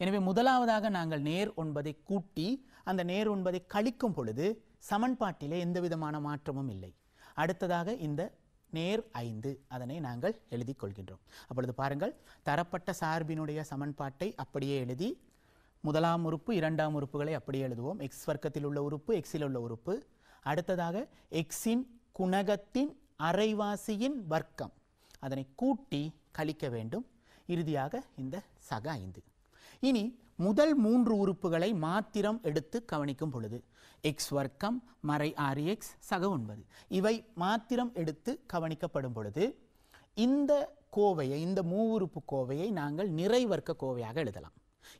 எனவே முதலாவதாக நாங்கள் நேர் 9ஐ கூட்டி அந்த நேர் 9ஐ கழிக்கும் பொழுது சமன்பாட்டிலே எந்த விதமான மாற்றமும் இல்லை. அடுத்ததாக இந்த நேர் 5 அதனை நாங்கள் எழுதி கொள்கின்றோம். அப்பொழுது பாருங்கள், தரப்பட்ட சார்பினுடைய சமன்பாட்டை அப்படியே எழுதி முதலாம் உறுப்பு இரண்டாம் உறுப்புகளை அப்படியே எழுதுவோம். எக்ஸ் வர்க்கத்தில் உள்ள உறுப்பு, எக்ஸில் உள்ள உறுப்பு. அடுத்ததாக எக்ஸின் குணகத்தின் அரைவாசியின் வர்க்கம், அதனை கூட்டி கழிக்க வேண்டும். இறுதியாக இந்த சக 5. இனி முதல் 3 உறுப்புகளை மாத்திரம் எடுத்து கவனிக்கும் பொழுது எக்ஸ் வர்க்கம் மறை 6x சக 9 இவை மாத்திரம் எடுத்து கவனிக்கப்படும் பொழுது இந்த கோவையை, இந்த மூவுறுப்பு கோவையை நாங்கள் நிறைவர்க்க கோவையாக எழுதலாம்.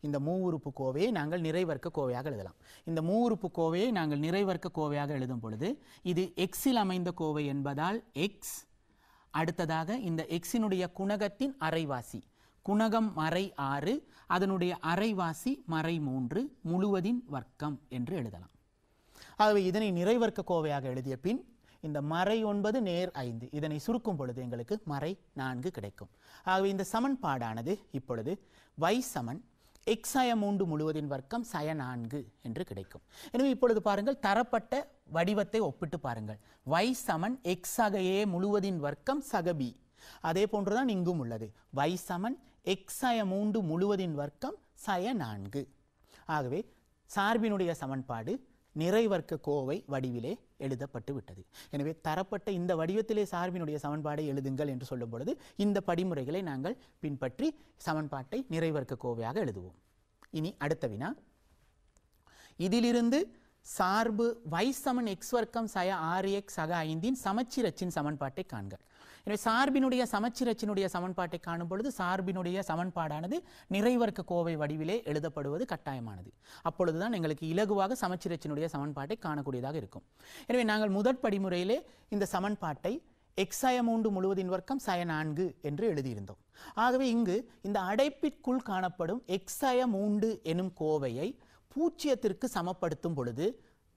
இந்த மூவுறுப்பு கோவையை நாங்கள் நிறைவர்க்க கோவையாக எழுதலாம். இந்த மூவுறுப்பு கோவையை நாங்கள் நிறைவர்க்க கோவையாக எழுதும் பொழுது இது எக்ஸில் அமைந்த கோவை என்பதால் எக்ஸ், அடுத்ததாக இந்த எக்ஸினுடைய குணகத்தின் அரைவாசி, குணகம் மறை 6 அதனுடைய அரைவாசி மறை 3 முழுவதின் வர்க்கம் என்று எழுதலாம். ஆகவே இதனை நிறைவர்க்க கோவையாக எழுதிய பின் இந்த மறை 9 நேர் 5 இதனை சுருக்கும் பொழுது எங்களுக்கு மறை 4 கிடைக்கும். ஆகவே இந்த சமன்பாடானது இப்பொழுது y சமன் x சய 3 முழுவதின் வர்க்கம் சய 4 என்று கிடைக்கும். எனவே இப்பொழுது பாருங்கள், தரப்பட்ட வடிவத்தை ஒப்பிட்டு பாருங்கள். y சமன் x சக a முழுவதின் வர்க்கம் சக b. அதே போன்றுதான் இங்கும் உள்ளது. y சமன் x சய 3 முழுவதின் வர்க்கம் சய 4. ஆகவே சார்பினுடைய சமன்பாடு நிறைவர்க்க கோவை வடிவிலே எழுதப்பட்டு விட்டது. எனவே தரப்பட்ட இந்த வடிவத்திலே சார்பினுடைய சமன்பாடை எழுதுங்கள் என்று சொல்லும் பொழுது இந்த படிமுறைகளை நாங்கள் பின்பற்றி சமன்பாட்டை நிறைவர்க்க கோவையாக எழுதுவோம். இனி அடுத்த வினா, இதிலிருந்து சார்பு y சமன் x வர்க்கம் சய 6x சக 5 சமச்சீரச்சின் சமன்பாட்டை காண்க. எனவே சார்பினுடைய சமச்சீரச்சினுடைய சமன்பாட்டை காணும் பொழுது சார்பினுடைய சமன்பாடானது நிறைவர்க்க கோவை வடிவிலே எழுதப்படுவது கட்டாயமானது. அப்பொழுதுதான் எங்களுக்கு இலகுவாக சமச்சீரச்சினுடைய சமன்பாட்டை காணக்கூடியதாக இருக்கும். எனவே நாங்கள் முதற் படிமுறையிலே இந்த சமன்பாட்டை x சய 3 முழுவதின் வர்க்கம் சய 4 என்று எழுதியிருந்தோம். ஆகவே இங்கு இந்த அடைப்பிற்குள் காணப்படும் x சய 3 எனும் கோவையை பூஜ்ஜியத்திற்கு சமப்படுத்தும் பொழுது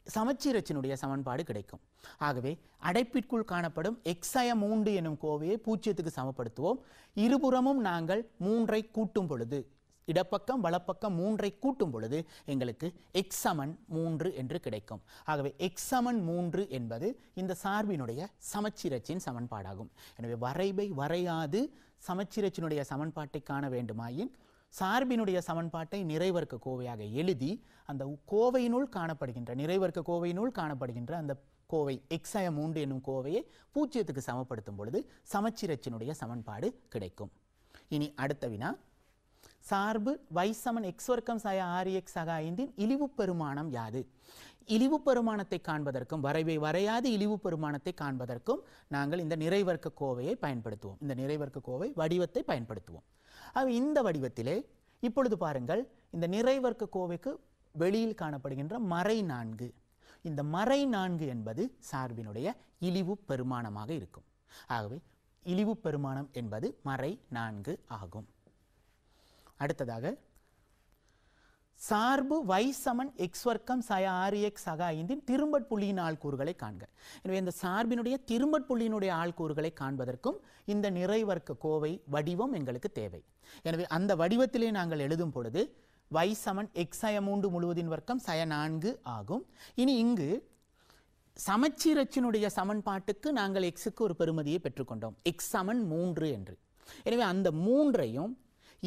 சமச்சீரச்சினுடைய சமன்பாடு கிடைக்கும். ஆகவே அடைப்பிற்குள் காணப்படும் x சய 3 எனும் கோவையை பூஜ்ஜியத்துக்கு சமப்படுத்துவோம். இருபுறமும் நாங்கள் 3ஐ கூட்டும் பொழுது, இடப்பக்கம் வலப்பக்கம் 3ஐ கூட்டும் பொழுது எங்களுக்கு x சமன் 3 என்று கிடைக்கும். ஆகவே x சமன் 3 என்பது இந்த சார்பினுடைய சமச்சீரச்சின் சமன்பாடாகும். எனவே வரைபை வரையாது சமச்சீரச்சினுடைய சமன்பாட்டை காண வேண்டுமாயின் சார்பினுடைய சமன்பாட்டை நிறைவர்க்க கோவையாக எழுதி அந்த கோவையினுள் காணப்படுகின்ற, நிறைவர்க்க கோவையினுள் காணப்படுகின்ற அந்த கோவை x சய 3 என்னும் கோவையை பூஜ்ஜியத்துக்கு சமப்படுத்தும் பொழுது சமச்சீரச்சினுடைய சமன்பாடு கிடைக்கும். இனி அடுத்த வினா, சார்பு y சமன் x வர்க்கம் சய 6x சக 5 இழிவு பெருமானம் யாது? இழிவு பெருமானத்தை காண்பதற்கும், வரைவை வரையாது இழிவு பெருமானத்தை காண்பதற்கும் நாங்கள் இந்த நிறைவர்க்க கோவையை பயன்படுத்துவோம். இந்த நிறைவர்க்க கோவை வடிவத்தை பயன்படுத்துவோம். இந்த வடிவத்திலே இப்பொழுது பாருங்கள், இந்த நிறைவர்க்க கோவைக்கு வெளியில் காணப்படுகின்ற மறை 4, இந்த மறை 4 என்பது சார்பினுடைய இழிவு பெருமானமாக இருக்கும். ஆகவே இழிவு பெருமானம் என்பது மறை 4 ஆகும். அடுத்ததாக சார்பு y சமன் x வர்க்கம் சய 6x சக 5 திரும்பட் புள்ளியின் ஆள்கூறுகளை காண்க. எனவே இந்த சார்பினுடைய திரும்பட் புள்ளியினுடைய ஆள்கூறுகளை காண்பதற்கும் இந்த நிறைவர்க்க கோவை வடிவம் எங்களுக்கு தேவை. எனவே அந்த வடிவத்திலே நாங்கள் எழுதும் பொழுது y சமன் x சய 3 முழுவதின் வர்க்கம் சய 4 ஆகும். இனி இங்கு சமச்சீரச்சினுடைய சமன்பாட்டுக்கு நாங்கள் xக்கு ஒரு பெறுமதியை பெற்றுக்கொண்டோம், x சமன் 3 என்று. எனவே அந்த 3ஐயும்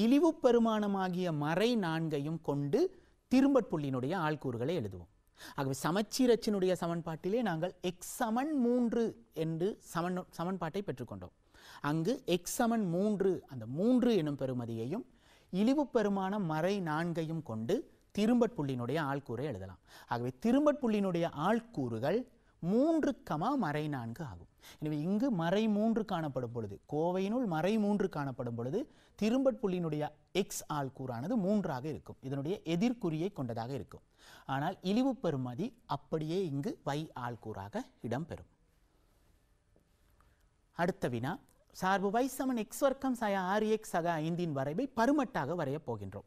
இழிவு பெருமானமாகிய மறை நான்கையும் கொண்டு திரும்பட்புள்ளியினுடைய ஆள்கூறுகளை எழுதுவோம். ஆகவே சமச்சீரச்சினுடைய சமன்பாட்டிலே நாங்கள் x சமன் 3 என்று சமன்பாட்டை பெற்றுக்கொண்டோம். அங்கு x சமன் 3 அந்த 3 எனும் பெறுமதியையும் இழிவு பெருமானம் மறை நான்கையும் கொண்டு திரும்பட்புள்ளியினுடைய ஆள்கூறை எழுதலாம். ஆகவே திரும்பட்புள்ளியினுடைய ஆள்கூறுகள் 3, மறை 4 ஆகும். எனவே இங்கு மறை 3 காணப்படும் பொழுது, கோவையினுள் மறை 3 காணப்படும் பொழுது திரும்பட்புள்ளியினுடைய x ஆள்கூறானது 3ஆக இருக்கும். இதனுடைய எதிர்குறியை கொண்டதாக இருக்கும். ஆனால் இழிவு பெறுமதி அப்படியே இங்கு y ஆள்கூறாக இடம்பெறும். அடுத்த வினா, சார்பு y சமன் x வர்க்கம் சய 6x சக 5 வரைவை பருமட்டாக வரையப் போகின்றோம்.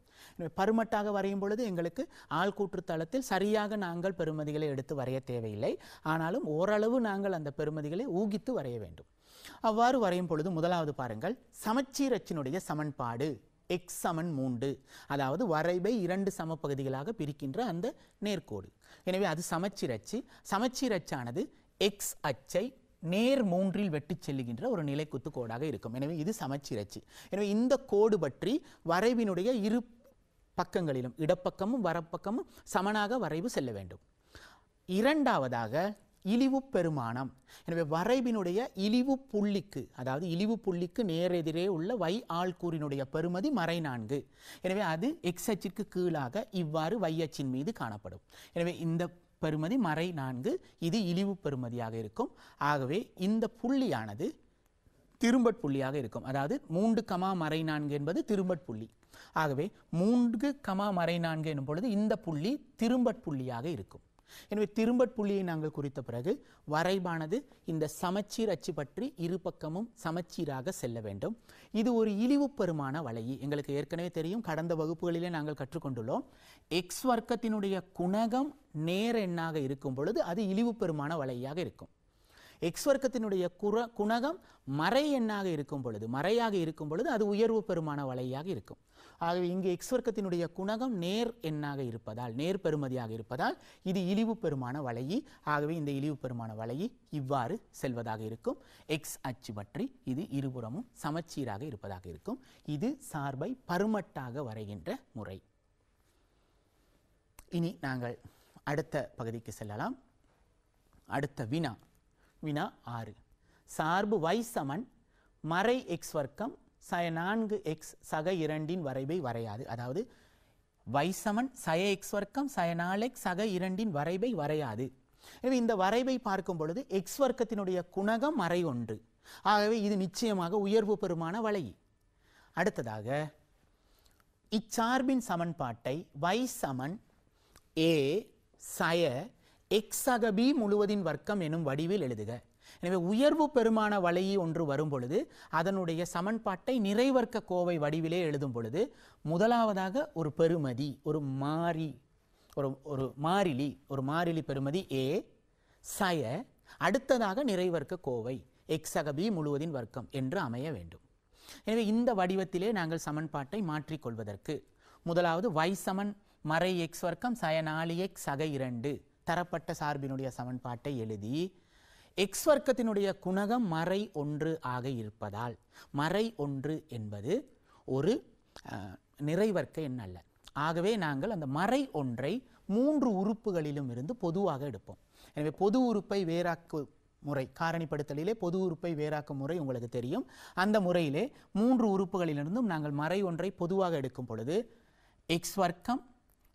பருமட்டாக வரையும் பொழுது எங்களுக்கு ஆள்கூற்று தளத்தில் சரியாக நாங்கள் பெறுமதிகளை எடுத்து வரைய தேவையில்லை. ஆனாலும் ஓரளவு நாங்கள் அந்த பெறுமதிகளை ஊகித்து வரைய வேண்டும். அவ்வாறு வரையும் பொழுது முதலாவது பாருங்கள், சமச்சீரச்சினுடைய சமன்பாடு x சமன் 3, அதாவது வரைவை 2 சமபகுதிகளாக பிரிக்கின்ற அந்த நேர்கோடு. எனவே அது சமச்சீரச்சு. சமச்சீரச்சானது x அச்சை நேர் 3இல் வெட்டி செல்லுகின்ற ஒரு நிலைக்குத்து கோடாக இருக்கும். எனவே இது சமச்சீரச்சு. எனவே இந்த கோடு பற்றி வரைவினுடைய இரு பக்கங்களிலும் இடப்பக்கமும் வரப்பக்கமும் சமனாக வரைவு செல்ல வேண்டும். இரண்டாவதாக இழிவு பெருமானம். எனவே வரைவினுடைய இழிவு புள்ளிக்கு, அதாவது இழிவு புள்ளிக்கு நேரெதிரே உள்ள y ஆள்கூறினுடைய பெறுமதி மறை 4. எனவே அது x அச்சிற்கு கீழாக இவ்வாறு y அச்சின் மீது காணப்படும். எனவே இந்த பெறுமதி மறை 4, இது இழிவு பெறுமதியாக இருக்கும். ஆகவே இந்த புள்ளியானது திரும்பட்புள்ளியாக இருக்கும். அதாவது 3, மறை 4 என்பது திரும்பட்புள்ளி. ஆகவே 3, மறை 4 எனும் பொழுது இந்த புள்ளி திரும்பட்புள்ளியாக இருக்கும். எனவே திரும்பட்புள்ளியை நாங்கள் குறித்த பிறகு வரைவானது இந்த சமச்சீர் அச்சு பற்றி இரு பக்கமும் சமச்சீராக செல்ல வேண்டும். இது ஒரு இழிவு பெருமான வளையி. எங்களுக்கு ஏற்கனவே தெரியும், கடந்த வகுப்புகளிலே நாங்கள் கற்றுக்கொண்டுள்ளோம். எக்ஸ் வர்க்கத்தினுடைய குணகம் நேர் எண்ணாக இருக்கும் பொழுது அது இழிவு பெருமான வளையாக இருக்கும். எக்ஸ் வர்க்கத்தினுடைய குணகம் மறை எண்ணாக இருக்கும் பொழுது, மறையாக இருக்கும் பொழுது அது உயர்வு பெருமான வளையாக இருக்கும். ஆகவே இங்கு எக்ஸ் வர்க்கத்தினுடைய குணகம் நேர் எண்ணாக இருப்பதால், நேர் பெறுமதியாக இருப்பதால் இது இழிவு பெருமான வளையி. ஆகவே இந்த இழிவு பெருமான வளையி இவ்வாறு செல்வதாக இருக்கும். எக்ஸ் அச்சு பற்றி இது இருபுறமும் சமச்சீராக இருப்பதாக இருக்கும். இது சார்பை பருமட்டாக வரைகின்ற முறை. இனி நாங்கள் அடுத்த பகுதிக்கு செல்லலாம். அடுத்த வினா, வினா 6. சார்பு y சமன் மறை x வர்க்கம் சய 4x சக 2 வரைவை வரையாது. அதாவது y சமன் சய x வர்க்கம் சய 4x சக 2 வரைவை வரையாது. எனவே இந்த வரைவை பார்க்கும் பொழுது x வர்க்கத்தினுடைய குணகம் மறை 1. ஆகவே இது நிச்சயமாக உயர்வு பெருமான வளையி. அடுத்ததாக இச்சார்பின் சமன்பாட்டை y சமன் a சய x சக b முழுவதின் வர்க்கம் எனும் வடிவில் எழுதுக. எனவே உயர்வு பெருமான வளையி ஒன்று வரும் பொழுது அதனுடைய சமன்பாட்டை நிறைவர்க்க கோவை வடிவிலே எழுதும் பொழுது முதலாவதாக ஒரு பெறுமதி, ஒரு மாறிலி பெறுமதி a சய, அடுத்ததாக நிறைவர்க்க கோவை x சக b முழுவதின் வர்க்கம் என்று அமைய வேண்டும். எனவே இந்த வடிவத்திலே நாங்கள் சமன்பாட்டை மாற்றிக்கொள்வதற்கு முதலாவது y சமன் மறை x வர்க்கம் சய 4x சக 2 தரப்பட்ட சார்பினுடைய சமன்பாட்டை எழுதி x வர்க்கத்தினுடைய குணகம் மறை 1 ஆக இருப்பதால், மறை 1 என்பது ஒரு நிறைவர்க்க எண் அல்ல. ஆகவே நாங்கள் அந்த மறை 1ஐ 3 உறுப்புகளிலும் இருந்து பொதுவாக எடுப்போம். எனவே பொது உறுப்பை வேறாக்கு முறை, காரணிப்படுத்தலிலே பொது உறுப்பை வேறாக்கும் முறை உங்களுக்கு தெரியும். அந்த முறையிலே 3 உறுப்புகளிலிருந்தும் நாங்கள் மறை 1ஐ பொதுவாக எடுக்கும் பொழுது x வர்க்கம்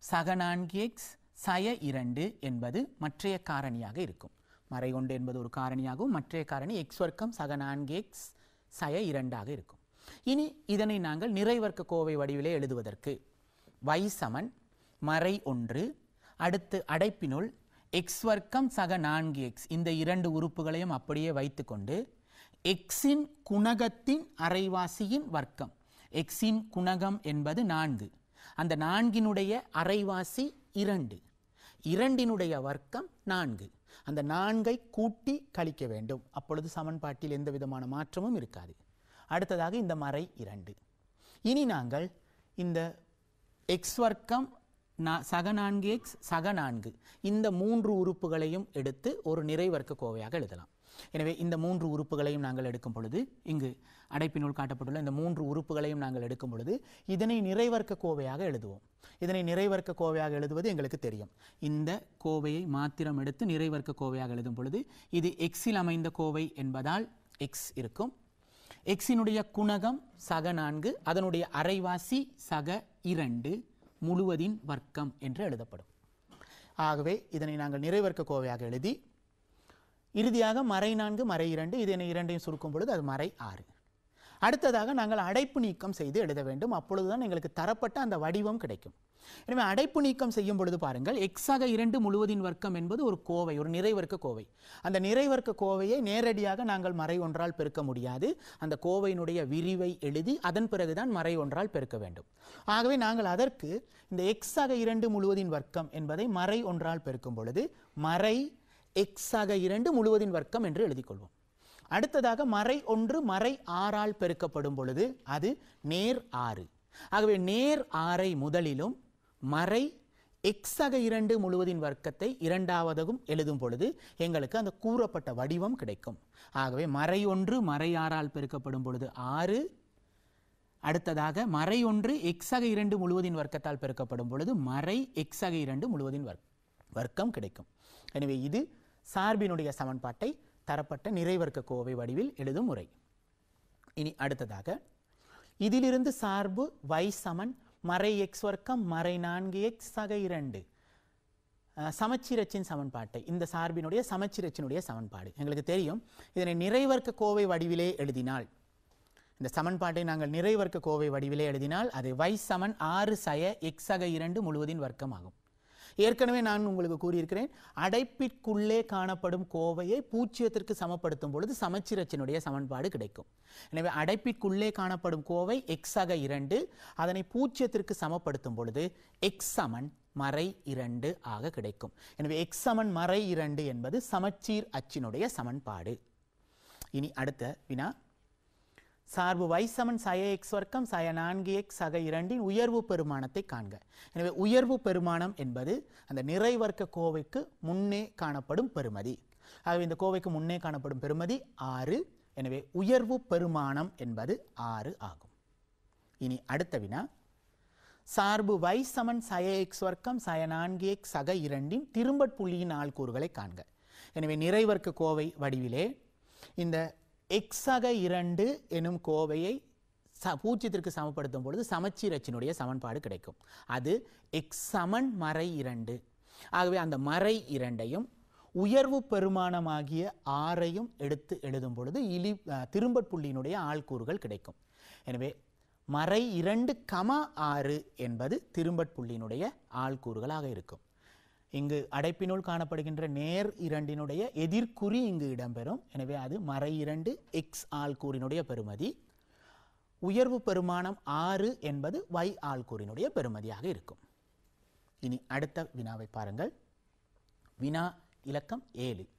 சக 4x சய 2 என்பது மற்றைய காரணியாக இருக்கும். மறை 1 என்பது ஒரு காரணியாகவும் மற்றைய காரணி x வர்க்கம் சக 4x சய 2 இருக்கும். இனி இதனை நாங்கள் நிறைவர்க்க கோவை வடிவிலே எழுதுவதற்கு y சமன் மறை 1, அடுத்து அடைப்பினுள் x வர்க்கம் சக 4x, இந்த 2 உறுப்புகளையும் அப்படியே வைத்துக்கொண்டு xின் குணகத்தின் அரைவாசியின் வர்க்கம், xின் குணகம் என்பது 4, அந்த 4னுடைய அரைவாசி 2, 2னுடைய வர்க்கம் 4, அந்த 4ஐ கூட்டி கழிக்க வேண்டும். அப்பொழுது சமன்பாட்டில் எந்த விதமான மாற்றமும் இருக்காது. அடுத்ததாக இந்த மறை 2. இனி நாங்கள் இந்த x வர்க்கம் சக 4x சக 4 இந்த 3 உறுப்புகளையும் எடுத்து ஒரு நிறைவர்க்க கோவையாக எழுதலாம். எனவே இந்த 3 உறுப்புகளையும் நாங்கள் எடுக்கும் பொழுது, இங்கு அடைப்பினுள் காட்டப்பட்டுள்ள இந்த 3 உறுப்புகளையும் நாங்கள் எடுக்கும் பொழுது இதனை நிறைவர்க்க கோவையாக எழுதுவோம். இதனை நிறைவர்க்க கோவையாக எழுதுவது எங்களுக்கு தெரியும். இந்த கோவையை மாத்திரம் எடுத்து நிறைவர்க்க கோவையாக எழுதும் பொழுது இது எக்ஸில் அமைந்த கோவை என்பதால் எக்ஸ் இருக்கும். எக்ஸினுடைய குணகம் சக 4, அதனுடைய அரைவாசி சக 2 முழுவதின் வர்க்கம் என்று எழுதப்படும். ஆகவே இதனை நாங்கள் நிறைவர்க்க கோவையாக எழுதி இறுதியாக மறை 4 மறை 2 இதனை இரண்டையும் சுருக்கும் பொழுது அது மறை 6. அடுத்ததாக நாங்கள் அடைப்பு நீக்கம் செய்து எழுத வேண்டும். அப்பொழுதுதான் எங்களுக்கு தரப்பட்ட அந்த வடிவம் கிடைக்கும். எனவே அடைப்பு நீக்கம் செய்யும் பொழுது பாருங்கள், எக்ஸாக 2 முழுவதின் வர்க்கம் என்பது ஒரு கோவை, ஒரு நிறைவர்க்க கோவை. அந்த நிறைவர்க்க கோவையை நேரடியாக நாங்கள் மறை 1ஆல் பெருக்க முடியாது. அந்த கோவையினுடைய விரிவை எழுதி அதன் பிறகுதான் மறை 1ஆல் பெருக்க வேண்டும். ஆகவே நாங்கள் அதற்கு இந்த எக்ஸாக 2 முழுவதின் வர்க்கம் என்பதை மறை 1ஆல் பெருக்கும் பொழுது மறை எக்ஸாக 2 முழுவதின் வர்க்கம் என்று எழுதிக் கொள்வோம். அடுத்ததாக மறை 1 மறை 6ஆல் பெருக்கப்படும் பொழுது அது நேர் 6. ஆகவே நேர் 6ஐ முதலிலும் மறை எக்ஸாக 2 முழுவதின் வர்க்கத்தை இரண்டாவதும் எழுதும் பொழுது எங்களுக்கு அந்த கூறப்பட்ட வடிவம் கிடைக்கும். ஆகவே மறை 1 மறை 6ஆல் பெருக்கப்படும் பொழுது 6. அடுத்ததாக மறை 1 எக்ஸாக 2 முழுவதின் வர்க்கத்தால் பெருக்கப்படும் பொழுது மறை எக்ஸாக 2 முழுவதின் வர்க்கம் கிடைக்கும். எனவே இது சார்பினுடைய சமன்பாட்டை தரப்பட்ட நிறைவர்க்க கோவை வடிவில் எழுதும் முறை. இனி அடுத்ததாக இதிலிருந்து சார்பு y சமன் மறை x வர்க்கம் மறை 4x சக 2 சமச்சீரச்சின் சமன்பாட்டை, இந்த சார்பினுடைய சமச்சீரச்சினுடைய சமன்பாடு எங்களுக்கு தெரியும். இதனை நிறைவர்க்க கோவை வடிவிலே எழுதினால், இந்த சமன்பாட்டை நாங்கள் நிறைவர்க்க கோவை வடிவிலே எழுதினால் அது y சமன் 6 சய x சக 2 முழுவதின் வர்க்கம் ஆகும். ஏற்கனவே நான் உங்களுக்கு கூறியிருக்கிறேன், அடைப்பிற்குள்ளே காணப்படும் கோவையை பூஜ்ஜியத்திற்கு சமப்படுத்தும் பொழுது சமச்சீரச்சினுடைய சமன்பாடு கிடைக்கும். எனவே அடைப்பிற்குள்ளே காணப்படும் கோவை எக்ஸாக 2, அதனை பூஜ்ஜியத்திற்கு சமப்படுத்தும் பொழுது எக்ஸ் சமன் மறை 2 ஆக கிடைக்கும். எனவே எக்ஸ் சமன் மறை 2 என்பது சமச்சீர் அச்சினுடைய சமன்பாடு. இனி அடுத்த வினா, சார்பு y சமன் சய x வர்க்கம் சய 4x சக 2 உயர்வு பெருமானத்தை காண்க. எனவே உயர்வு பெருமானம் என்பது அந்த நிறைவர்க்க கோவைக்கு முன்னே காணப்படும் பெறுமதி. ஆகவே இந்த கோவைக்கு முன்னே காணப்படும் பெறுமதி 6. எனவே உயர்வு பெருமானம் என்பது 6 ஆகும். இனி அடுத்த வினா, சார்பு y சமன் சய x வர்க்கம் சய 4x சக 2 திரும்பட் புள்ளியின் ஆள்கூறுகளை காண்க. எனவே நிறைவர்க்க கோவை வடிவிலே இந்த எக்ஸாக 2 எனும் கோவையை பூஜ்ஜியத்திற்கு சமப்படுத்தும் பொழுது சமச்சீரச்சினுடைய சமன்பாடு கிடைக்கும். அது எக்ஸ் சமன் மறை 2. ஆகவே அந்த மறை 2ஐயும் உயர்வு பெருமானமாகிய 6ஐயும் எடுத்து எழுதும் பொழுது திரும்பட் புள்ளியினுடைய ஆள்கூறுகள் கிடைக்கும். எனவே மறை 2, 6 என்பது திரும்பட் புள்ளியினுடைய ஆள்கூறுகளாக இருக்கும். இங்கு அடைப்பினுள் காணப்படுகின்ற நேர் 2னுடைய எதிர்குறி இங்கு இடம்பெறும். எனவே அது மறை 2 எக்ஸ் ஆள்கூறினுடைய பெறுமதி. உயர்வு பெருமானம் 6 என்பது y ஆள்கூறினுடைய பெறுமதியாக இருக்கும். இனி அடுத்த வினாவை பாருங்கள். வினா இலக்கம் 7.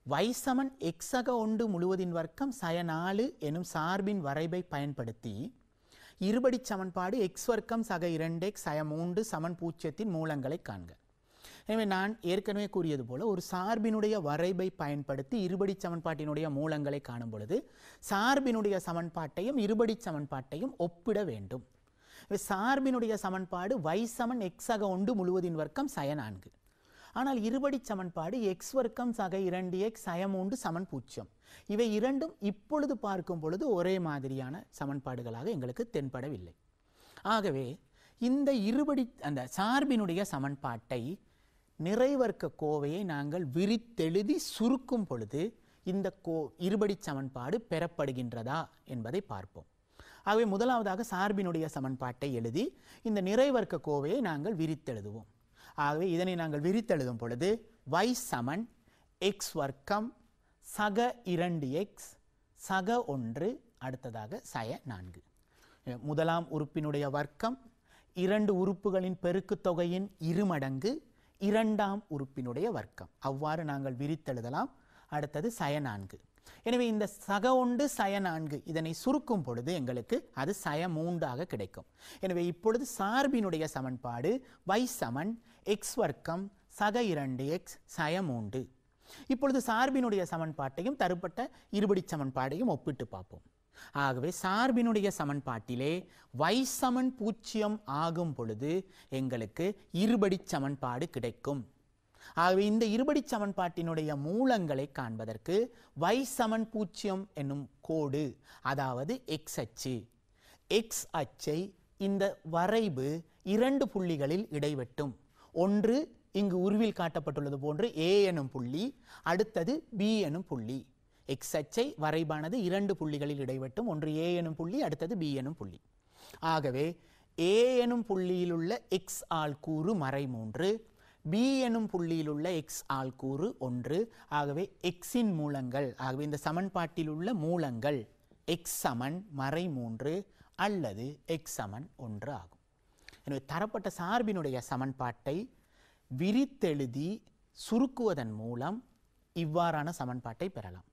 y சமன் எக்ஸாக 1 முழுவதின் வர்க்கம் சய 4 எனும் சார்பின் வரைபை பயன்படுத்தி இருபடி சமன்பாடு x வர்க்கம் சக 2x சய 3 சமன் 0 மூலங்களை காண்க. எனவே நான் ஏற்கனவே கூறியது போல ஒரு சார்பினுடைய வரைபை பயன்படுத்தி இருபடி சமன்பாட்டினுடைய மூலங்களை காணும் பொழுது சார்பினுடைய சமன்பாட்டையும் இருபடி சமன்பாட்டையும் ஒப்பிட வேண்டும். சார்பினுடைய சமன்பாடு y சமன் எக்ஸாக 1 முழுவதின் வர்க்கம் சய 4. ஆனால் இருபடி சமன்பாடு x வர்க்கம் சக 2x சய 3 சமன் 0. இவை இரண்டும் இப்பொழுது பார்க்கும் பொழுது ஒரே மாதிரியான சமன்பாடுகளாக எங்களுக்கு தென்படவில்லை. ஆகவே இந்த இருபடி அந்த சார்பினுடைய சமன்பாட்டை நிறைவர்க்க கோவையை நாங்கள் விரித்தெழுதி சுருக்கும் பொழுது இந்த இருபடி சமன்பாடு பெறப்படுகின்றதா என்பதை பார்ப்போம். ஆகவே முதலாவதாக சார்பினுடைய சமன்பாட்டை எழுதி இந்த நிறைவர்க்க கோவையை நாங்கள் விரித்தெழுதுவோம். ஆகவே இதனை நாங்கள் விரித்தெழுதும் பொழுது y சமன் எக்ஸ் வர்க்கம் சக 2x சக 1 அடுத்ததாக சய 4. முதலாம் உறுப்பினுடைய வர்க்கம் 2 உறுப்புகளின் பெருக்கு தொகையின் இருமடங்கு இரண்டாம் உறுப்பினுடைய வர்க்கம், அவ்வாறு நாங்கள் விரித்தெழுதலாம். அடுத்தது சய 4. எனவே இந்த சக 1 சய 4 இதனை சுருக்கும் பொழுது எங்களுக்கு அது சய 3 ஆக கிடைக்கும். எனவே இப்பொழுது சார்பினுடைய சமன்பாடு y சமன் எக்ஸ் வர்க்கம் சக 2x சய 3. இப்பொழுது சார்பினுடைய சமன்பாட்டையும் தரப்பட்ட இருபடி சமன்பாட்டையும் ஒப்பிட்டு பார்ப்போம். ஆகவே சார்பினுடைய சமன்பாட்டிலே y சமன் 0 ஆகும் பொழுது எங்களுக்கு இருபடி சமன்பாடு கிடைக்கும். ஆகவே இந்த இருபடி சமன்பாட்டினுடைய மூலங்களை காண்பதற்கு y சமன் 0 என்னும் கோடு, அதாவது x அச்சு, x அச்சை இந்த வரைவு இரண்டு புள்ளிகளில் இடைவெட்டும். ஒன்று இங்கு உருவில் காட்டப்பட்டுள்ளது போன்று A எனும் புள்ளி, அடுத்தது B எனும் புள்ளி. x அச்சை வரைபானது இரண்டு புள்ளிகளில் இடைவெட்டும். ஒன்று A எனும் புள்ளி, அடுத்தது B எனும் புள்ளி. ஆகவே A எனும் புள்ளியில் உள்ள x ஆள்கூறு மறை 3, B எனும் புள்ளியில் உள்ள x ஆள்கூறு 1. ஆகவே x இன் மூலங்கள், ஆகவே இந்த சமன்பாட்டில் உள்ள மூலங்கள் x சமன் மறை 3 அல்லது x சமன் 1 ஆகும். எனவே தரப்பட்ட சார்பினுடைய சமன்பாட்டை விரித்தெழுதி சுருக்குவதன் மூலம் இவ்வாறான சமன்பாட்டை பெறலாம்.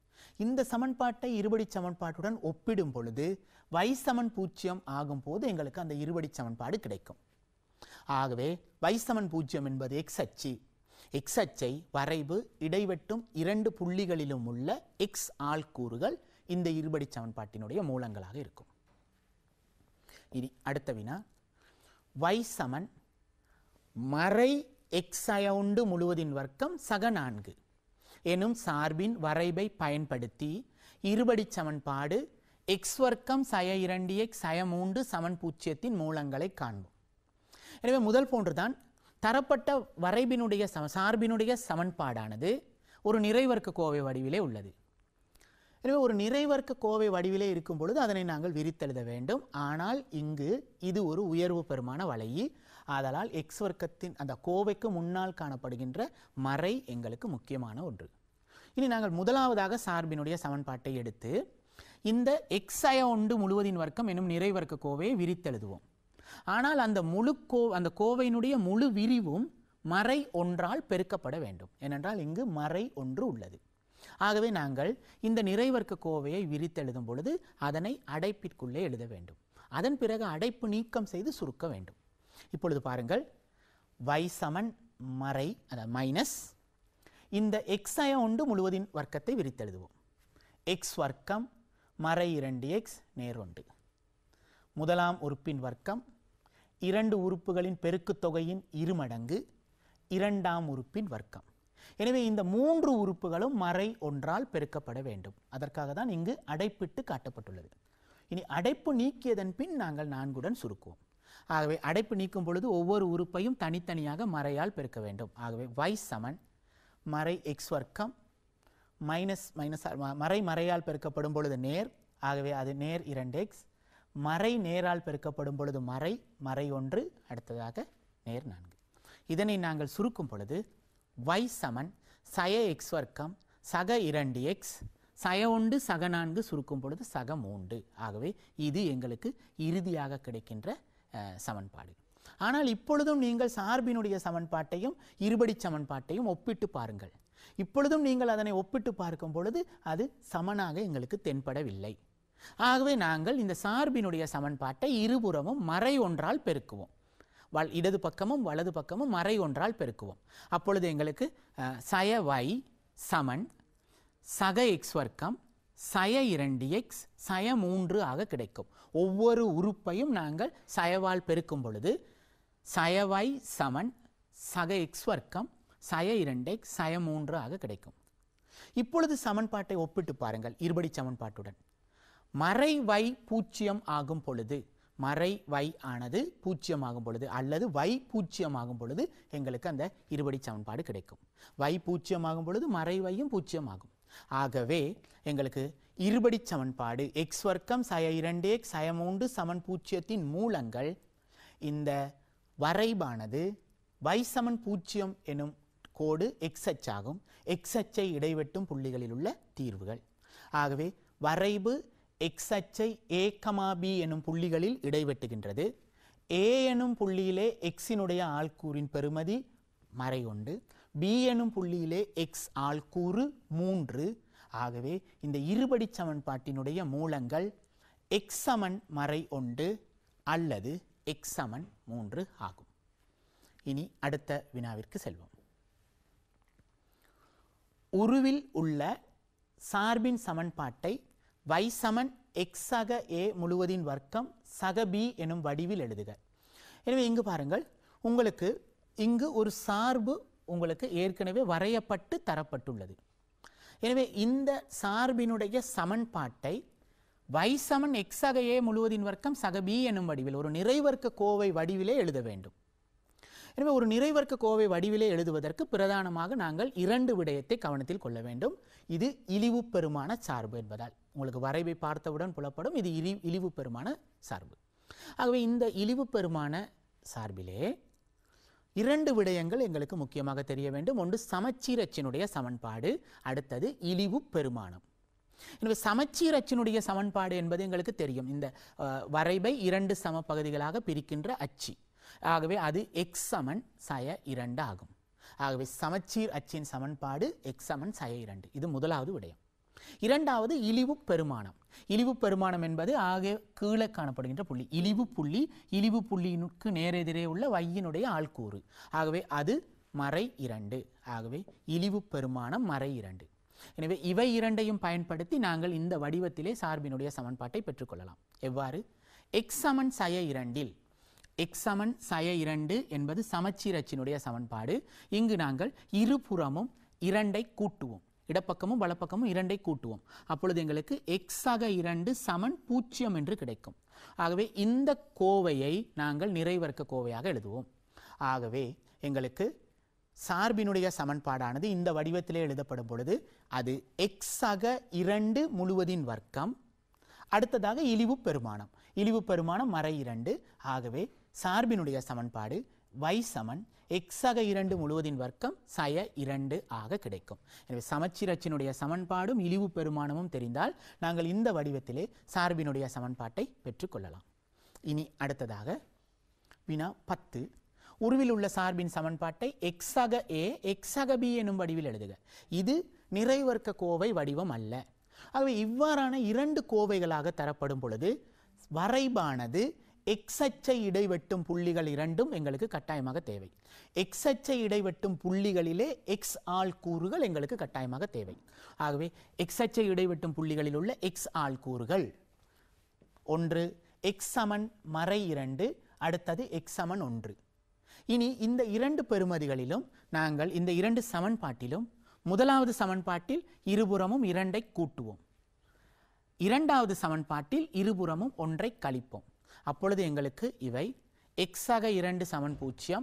இந்த சமன்பாட்டை இருபடி சமன்பாட்டுடன் ஒப்பிடும் பொழுது y சமன் 0 ஆகும் போது எங்களுக்கு அந்த இருபடி சமன்பாடு கிடைக்கும். ஆகவே y சமன் 0 என்பது x அச்சு. x அச்சை வரைவு இடைவெட்டும் இரண்டு புள்ளிகளிலும் உள்ள x ஆள்கூறுகள் இந்த இருபடி சமன்பாட்டினுடைய மூலங்களாக இருக்கும். இனி அடுத்த வினா, y சமன் மறை x அயவுண்டு முழுவதின் வர்க்கம் சக 4 எனும் சார்பின் வரைபை பயன்படுத்தி இருபடி சமன்பாடு x வர்க்கம் சய 2x சய 3 சமன் 0 மூலங்களை காண்போம். எனவே முதல் போன்றுதான் தரப்பட்ட வரைபினுடைய சார்பினுடைய சமன்பாடானது ஒரு நிறைவர்க்க கோவை வடிவிலே உள்ளது. எனவே ஒரு நிறைவர்க்க கோவை வடிவிலே இருக்கும் பொழுது அதனை நாங்கள் விரித்தெழுத வேண்டும். ஆனால் இங்கு இது ஒரு உயர்வு பெருமான வளையி, ஆதலால் x வர்க்கத்தின் அந்த கோவைக்கு முன்னால் காணப்படுகின்ற மறை எங்களுக்கு முக்கியமான ஒன்று. இனி நாங்கள் முதலாவதாக சார்பினுடைய சமன்பாட்டை எடுத்து இந்த x அயவுண்டு முழுவதின் வர்க்கம் எனும் நிறைவர்க்க கோவையை விரித்தெழுதுவோம். ஆனால் அந்த கோவையினுடைய முழு விரிவும் மறை 1ஆல் பெருக்கப்பட வேண்டும். ஏனென்றால் இங்கு மறை 1 உள்ளது. ஆகவே நாங்கள் இந்த நிறைவர்க்க கோவையை விரித்தெழுதும் பொழுது அதனை அடைப்பிற்குள்ளே எழுத வேண்டும். அதன் பிறகு அடைப்பு நீக்கம் செய்து சுருக்க வேண்டும். இப்பொழுது பாருங்கள், y சமன் மறை, அதாவது மைனஸ், இந்த x அயவுண்டு முழுவதின் வர்க்கத்தை விரித்தெழுதுவோம். x வர்க்கம் மறை 2x நேர் 1. முதலாம் உறுப்பின் வர்க்கம் இரண்டு உறுப்புகளின் பெருக்குத் தொகையின் இருமடங்கு இரண்டாம் உறுப்பின் வர்க்கம். எனவே இந்த மூன்று உறுப்புகளும் மறை 1ஆல் பெருக்கப்பட வேண்டும். அதற்காக தான் இங்கு அடைப்பிட்டு காட்டப்பட்டுள்ளது. இனி அடைப்பு நீக்கியதன் பின் நாங்கள் 4உடன் சுருக்குவோம். ஆகவே அடைப்பு நீக்கும் பொழுது ஒவ்வொரு உறுப்பையும் தனித்தனியாக மறையால் பெருக்க வேண்டும். ஆகவே y சமன் மறை x வர்க்கம் மைனஸ் மறை மறையால் பெருக்கப்படும் பொழுது நேர், ஆகவே அது நேர் 2x, மறை நேரால் பெருக்கப்படும் பொழுது மறை 1, அடுத்ததாக நேர் 4. இதனை நாங்கள் சுருக்கும் பொழுது y சமன் சய x வர்க்கம் சக 2x சய 1 சக 4 சுருக்கும் பொழுது சக 3. ஆகவே இது எங்களுக்கு இறுதியாக கிடைக்கின்ற சமன்பாடு. ஆனால் இப்பொழுதும் நீங்கள் சார்பினுடைய சமன்பாட்டையும் இருபடி சமன்பாட்டையும் ஒப்பிட்டு பாருங்கள். இப்பொழுதும் நீங்கள் அதனை ஒப்பிட்டு பார்க்கும் பொழுது அது சமனாக எங்களுக்கு தென்படவில்லை. ஆகவே நாங்கள் இந்த சார்பினுடைய சமன்பாட்டை இருபுறமும் மறை 1ஆல் பெருக்குவோம். இடது பக்கமும் வலது பக்கமும் மறை 1ஆல் பெருக்குவோம். அப்பொழுது எங்களுக்கு சய y சமன் சக x வர்க்கம் சய 2x சய 3 ஆக கிடைக்கும். ஒவ்வொரு உறுப்பையும் நாங்கள் சயவால் பெருக்கும் பொழுது சய y சமன் சக x வர்க்கம் சய 2x சய 3 ஆக கிடைக்கும். இப்பொழுது சமன்பாட்டை ஒப்பிட்டு பாருங்கள் இருபடி சமன்பாட்டுடன். மறை y 0 ஆகும் பொழுது, மறை y ஆனது 0 ஆகும் பொழுது அல்லது y 0 ஆகும் பொழுது எங்களுக்கு அந்த இருபடி சமன்பாடு கிடைக்கும். y 0 ஆகும் பொழுது மறை yயும் 0 ஆகும். ஆகவே எங்களுக்கு இருபடி சமன்பாடு x வர்க்கம் சய 2x சய 3 சமன் 0 மூலங்கள் இந்த வரைபானது y சமன் 0 எனும் கோடு x அச்சாகும். x அச்சை இடைவெட்டும் புள்ளிகளில் உள்ள தீர்வுகள். ஆகவே வரைபு x அச்சை a, b எனும் புள்ளிகளில் இடைவெட்டுகின்றது. a எனும் புள்ளியிலே xினுடைய ஆள்கூறின் பெறுமதி மறை 1, b எனும் புள்ளியிலே x ஆள்கூறு 3. ஆகவே இந்த இருபடி சமன்பாட்டினுடைய மூலங்கள் x சமன் மறை 1 அல்லது x சமன் 3 ஆகும். இனி அடுத்த வினாவிற்கு செல்வோம். உருவில் உள்ள சார்பின் சமன்பாட்டை y சமன் x சக a முழுவதின் வர்க்கம் சக b எனும் வடிவில் எழுதுக. எனவே இங்கு பாருங்கள், உங்களுக்கு இங்கு ஒரு சார்பு உங்களுக்கு ஏற்கனவே வரையப்பட்டு தரப்பட்டுள்ளது. எனவே இந்த சார்பினுடைய சமன்பாட்டை y சமன் x சக a முழுவதின் வர்க்கம் சக b எனும் வடிவில் ஒரு நிறைவர்க்க கோவை வடிவிலே எழுத வேண்டும். எனவே ஒரு நிறைவர்க்க கோவை வடிவிலே எழுதுவதற்கு பிரதானமாக நாங்கள் இரண்டு விடயத்தை கவனத்தில் கொள்ள வேண்டும். இது இழிவு பெருமான சார்பு என்பதால் உங்களுக்கு வரைவை பார்த்தவுடன் புலப்படும், இது இழிவு பெருமான சார்பு. ஆகவே இந்த இழிவு பெருமான சார்பிலே இரண்டு விடயங்கள் எங்களுக்கு முக்கியமாக தெரிய வேண்டும். ஒன்று சமச்சீர் அச்சினுடைய சமன்பாடு, அடுத்தது இழிவு பெருமானம். எனவே சமச்சீர் அச்சினுடைய சமன்பாடு என்பது எங்களுக்கு தெரியும். இந்த வரைவை இரண்டு சம பகுதிகளாக பிரிக்கின்ற அச்சு. ஆகவே அது x சமன் சய 2 ஆகும். ஆகவே சமச்சீர் அச்சின் சமன்பாடு x சமன் சய 2. இது முதலாவது விடயம். இரண்டாவது இழிவு பெருமானம். இழிவு பெருமானம் என்பது ஆக கீழே காணப்படுகின்ற புள்ளி, இழிவு புள்ளியினுக்கு நேரெதிரே உள்ள வையினுடைய ஆள்கூறு. ஆகவே அது மறை 2. ஆகவே இழிவு பெருமானம் மறை 2. எனவே இவை இரண்டையும் பயன்படுத்தி நாங்கள் இந்த வடிவத்திலே சார்பினுடைய சமன்பாட்டை பெற்றுக்கொள்ளலாம். எவ்வாறு? x சமன் சய 2இல் x சமன் சய 2 என்பது சமச்சீர் அச்சினுடைய சமன்பாடு. இங்கு நாங்கள் இருபுறமும் 2ஐ கூட்டுவோம், இடப்பக்கமும் வலப்பக்கமும் 2ஐ கூட்டுவோம். அப்பொழுது எங்களுக்கு x சக 2 சமன் 0 என்று கிடைக்கும். ஆகவே இந்த கோவையை நாங்கள் நிறைவர்க்க கோவையாக எழுதுவோம். ஆகவே எங்களுக்கு சார்பினுடைய சமன்பாடானது இந்த வடிவத்திலே எழுதப்படும் பொழுது அது x சக 2 முழுவதின் வர்க்கம், அடுத்ததாக இழிவு பெருமானம் மறை 2. ஆகவே சார்பினுடைய சமன்பாடு y சமன் x சக 2 முழுவதின் வர்க்கம் சய 2 ஆக கிடைக்கும். எனவே சமச்சீர் அச்சினுடைய சமன்பாடும் இழிவு பெருமானமும் தெரிந்தால் நாங்கள் இந்த வடிவத்திலே சார்பினுடைய சமன்பாட்டை பெற்றுக்கொள்ளலாம். இனி அடுத்ததாக வினா 10, உருவில் உள்ள சார்பின் சமன்பாட்டை x சக a x சக b எனும் வடிவில் எழுதுக. இது நிறைவர்க்க கோவை வடிவம் அல்ல. ஆகவே இவ்வாறான இரண்டு கோவைகளாக தரப்படும் பொழுது வரைபானது x அச்சை இடைவெட்டும் புள்ளிகள் இரண்டும் எங்களுக்கு கட்டாயமாக தேவை. x அச்சை இடைவெட்டும் புள்ளிகளிலே x ஆள்கூறுகள் எங்களுக்கு கட்டாயமாக தேவை. ஆகவே x அச்சை இடைவெட்டும் புள்ளிகளில் உள்ள x ஆள்கூறுகள் ஒன்று x சமன் மறை 2, அடுத்தது x சமன் 1. இனி இந்த இரண்டு பெறுமதிகளிலும் நாங்கள் இந்த இரண்டு சமன்பாட்டிலும் முதலாவது சமன்பாட்டில் இருபுறமும் 2ஐ கூட்டுவோம், இரண்டாவது சமன்பாட்டில் இருபுறமும் 1ஐ கழிப்போம். அப்பொழுது எங்களுக்கு இவை x சக 2 சமன் 0,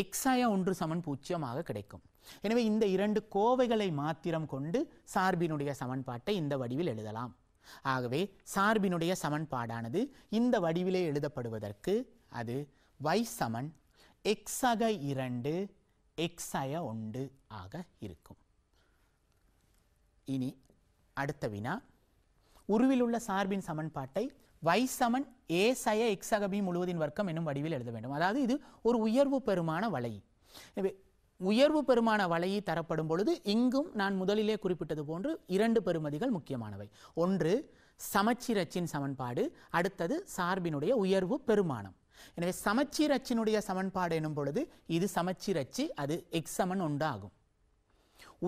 x சய 1 சமன் 0 ஆக கிடைக்கும். எனவே இந்த இரண்டு கோவைகளை மாத்திரம் கொண்டு சார்பினுடைய சமன்பாட்டை இந்த வடிவில் எழுதலாம். ஆகவே சார்பினுடைய சமன்பாடானது இந்த வடிவிலே எழுதப்படுவதற்கு அது y சமன் x சக 2 x சய 1 ஆக இருக்கும். இனி அடுத்த வினா, உருவில் உள்ள சார்பின் சமன்பாட்டை y சமன் a சய x சக b முழுவதின் வர்க்கம் என்னும் வடிவில் எழுத வேண்டும். அதாவது இது ஒரு உயர்வு பெருமான வளைய. எனவே உயர்வு பெருமான வளைய தரப்படும் பொழுது இங்கும் நான் முதலிலே குறிப்பிட்டது போன்று இரண்டு பெறுமதிகள் முக்கியமானவை. ஒன்று சமச்சீர் அச்சின் சமன்பாடு, அடுத்தது சார்பினுடைய உயர்வு பெருமானம். எனவே சமச்சீர் அச்சினுடைய சமன்பாடு எனும் பொழுது இது சமச்சீர் அச்சு, அது x சமன் 1 ஆகும்.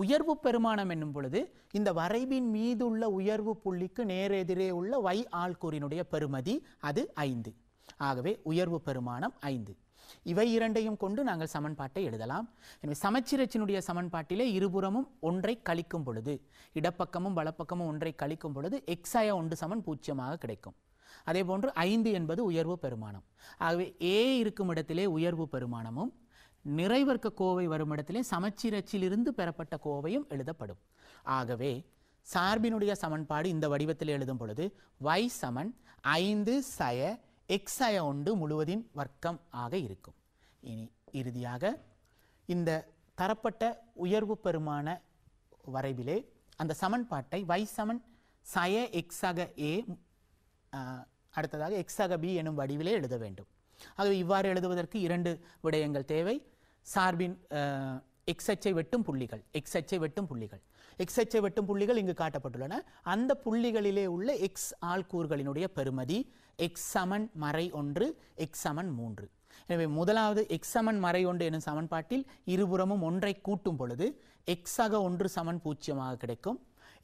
உயர்வு பெருமானம் என்னும் பொழுது இந்த வரைவின் மீதுள்ள உயர்வு புள்ளிக்கு நேரெதிரே உள்ள y ஆள்கூறினுடைய பெறுமதி அது 5. ஆகவே உயர்வு பெருமானம் 5. இவை இரண்டையும் கொண்டு நாங்கள் சமன்பாட்டை எழுதலாம். எனவே சமச்சீர் அச்சினுடைய சமன்பாட்டிலே இருபுறமும் 1ஐ கழிக்கும் பொழுது, இடப்பக்கமும் வலப்பக்கமும் 1ஐ கழிக்கும் பொழுது x சய 1 சமன் 0 ஆக கிடைக்கும். அதே போன்று 5 என்பது உயர்வு பெருமானம். ஆகவே a இருக்கும் இடத்திலே உயர்வு பெருமானமும், நிறைவர்க்க கோவை வரும் இடத்திலே சமச்சீர் அச்சிலிருந்து பெறப்பட்ட கோவையும் எழுதப்படும். ஆகவே சார்பினுடைய சமன்பாடு இந்த வடிவத்தில் எழுதும் பொழுது y சமன் 5 சய x சய 1 முழுவதின் வர்க்கம் ஆக இருக்கும். இனி இறுதியாக இந்த தரப்பட்ட உயர்வு பெருமான வரைவிலே அந்த சமன்பாட்டை y சமன் சய x சக a அடுத்ததாக x சக b எனும் வடிவிலே எழுத வேண்டும். ஆகவே இவ்வாறு எழுதுவதற்கு இரண்டு விடயங்கள் தேவை. சார்பின் x அச்சை வெட்டும் புள்ளிகள், x அச்சை வெட்டும் புள்ளிகள் இங்கு காட்டப்பட்டுள்ளன. அந்த புள்ளிகளிலே உள்ள x ஆள்கூறுகளினுடைய பெறுமதி x சமன் மறை 1 x சமன் 3. எனவே முதலாவது எக்ஸ் சமன் மறை ஒன்று எனும் சமன்பாட்டில் இருபுறமும் ஒன்றை கூட்டும் பொழுது எக்ஸாக 1 சமன் 0 கிடைக்கும்.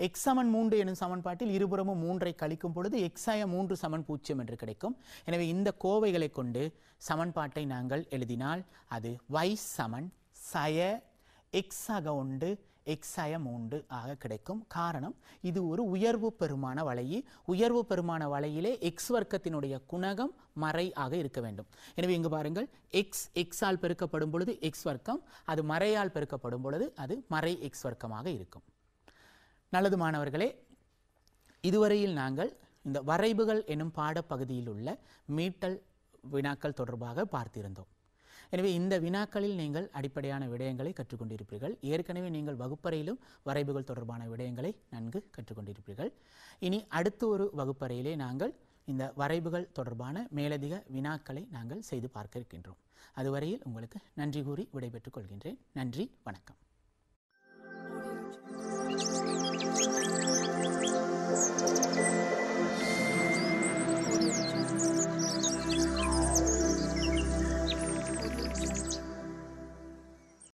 எக்ஸ் சமன் 3 எனும் சமன்பாட்டில் இருபுறமும் 3ஐ கழிக்கும் பொழுது எக்ஸாய 3 சமன் 0 என்று கிடைக்கும். எனவே இந்த கோவைகளை கொண்டு சமன்பாட்டை நாங்கள் எழுதினால் அது y சமன் சய எக்ஸாக 1 எக்ஸாய 3 ஆக கிடைக்கும். காரணம் இது ஒரு உயர்வு பெருமான வளையி. உயர்வு பெருமான வளையிலே எக்ஸ் வர்க்கத்தினுடைய குணகம் மறை ஆக இருக்க வேண்டும். எனவே இங்கு பாருங்கள், எக்ஸ் எக்ஸால் பெருக்கப்படும் பொழுது எக்ஸ் வர்க்கம், அது மறையால் பெருக்கப்படும் பொழுது அது மறை எக்ஸ் வர்க்கமாக இருக்கும். நல்லது மாணவர்களே, இதுவரையில் நாங்கள் இந்த வரைவுகள் எனும் பாடப்பகுதியில் உள்ள மீட்டல் வினாக்கள் தொடர்பாக பார்த்திருந்தோம். எனவே இந்த வினாக்களில் நீங்கள் அடிப்படையான விடயங்களை கற்றுக்கொண்டிருப்பீர்கள். ஏற்கனவே நீங்கள் வகுப்பறையிலும் வரைவுகள் தொடர்பான விடயங்களை நன்கு கற்றுக்கொண்டிருப்பீர்கள். இனி அடுத்த ஒரு வகுப்பறையிலே நாங்கள் இந்த வரைவுகள் தொடர்பான மேலதிக வினாக்களை நாங்கள் செய்து பார்க்க இருக்கின்றோம். அதுவரையில் உங்களுக்கு நன்றி கூறி விடைபெற்றுக் கொள்கின்றேன். நன்றி, வணக்கம். Thank you.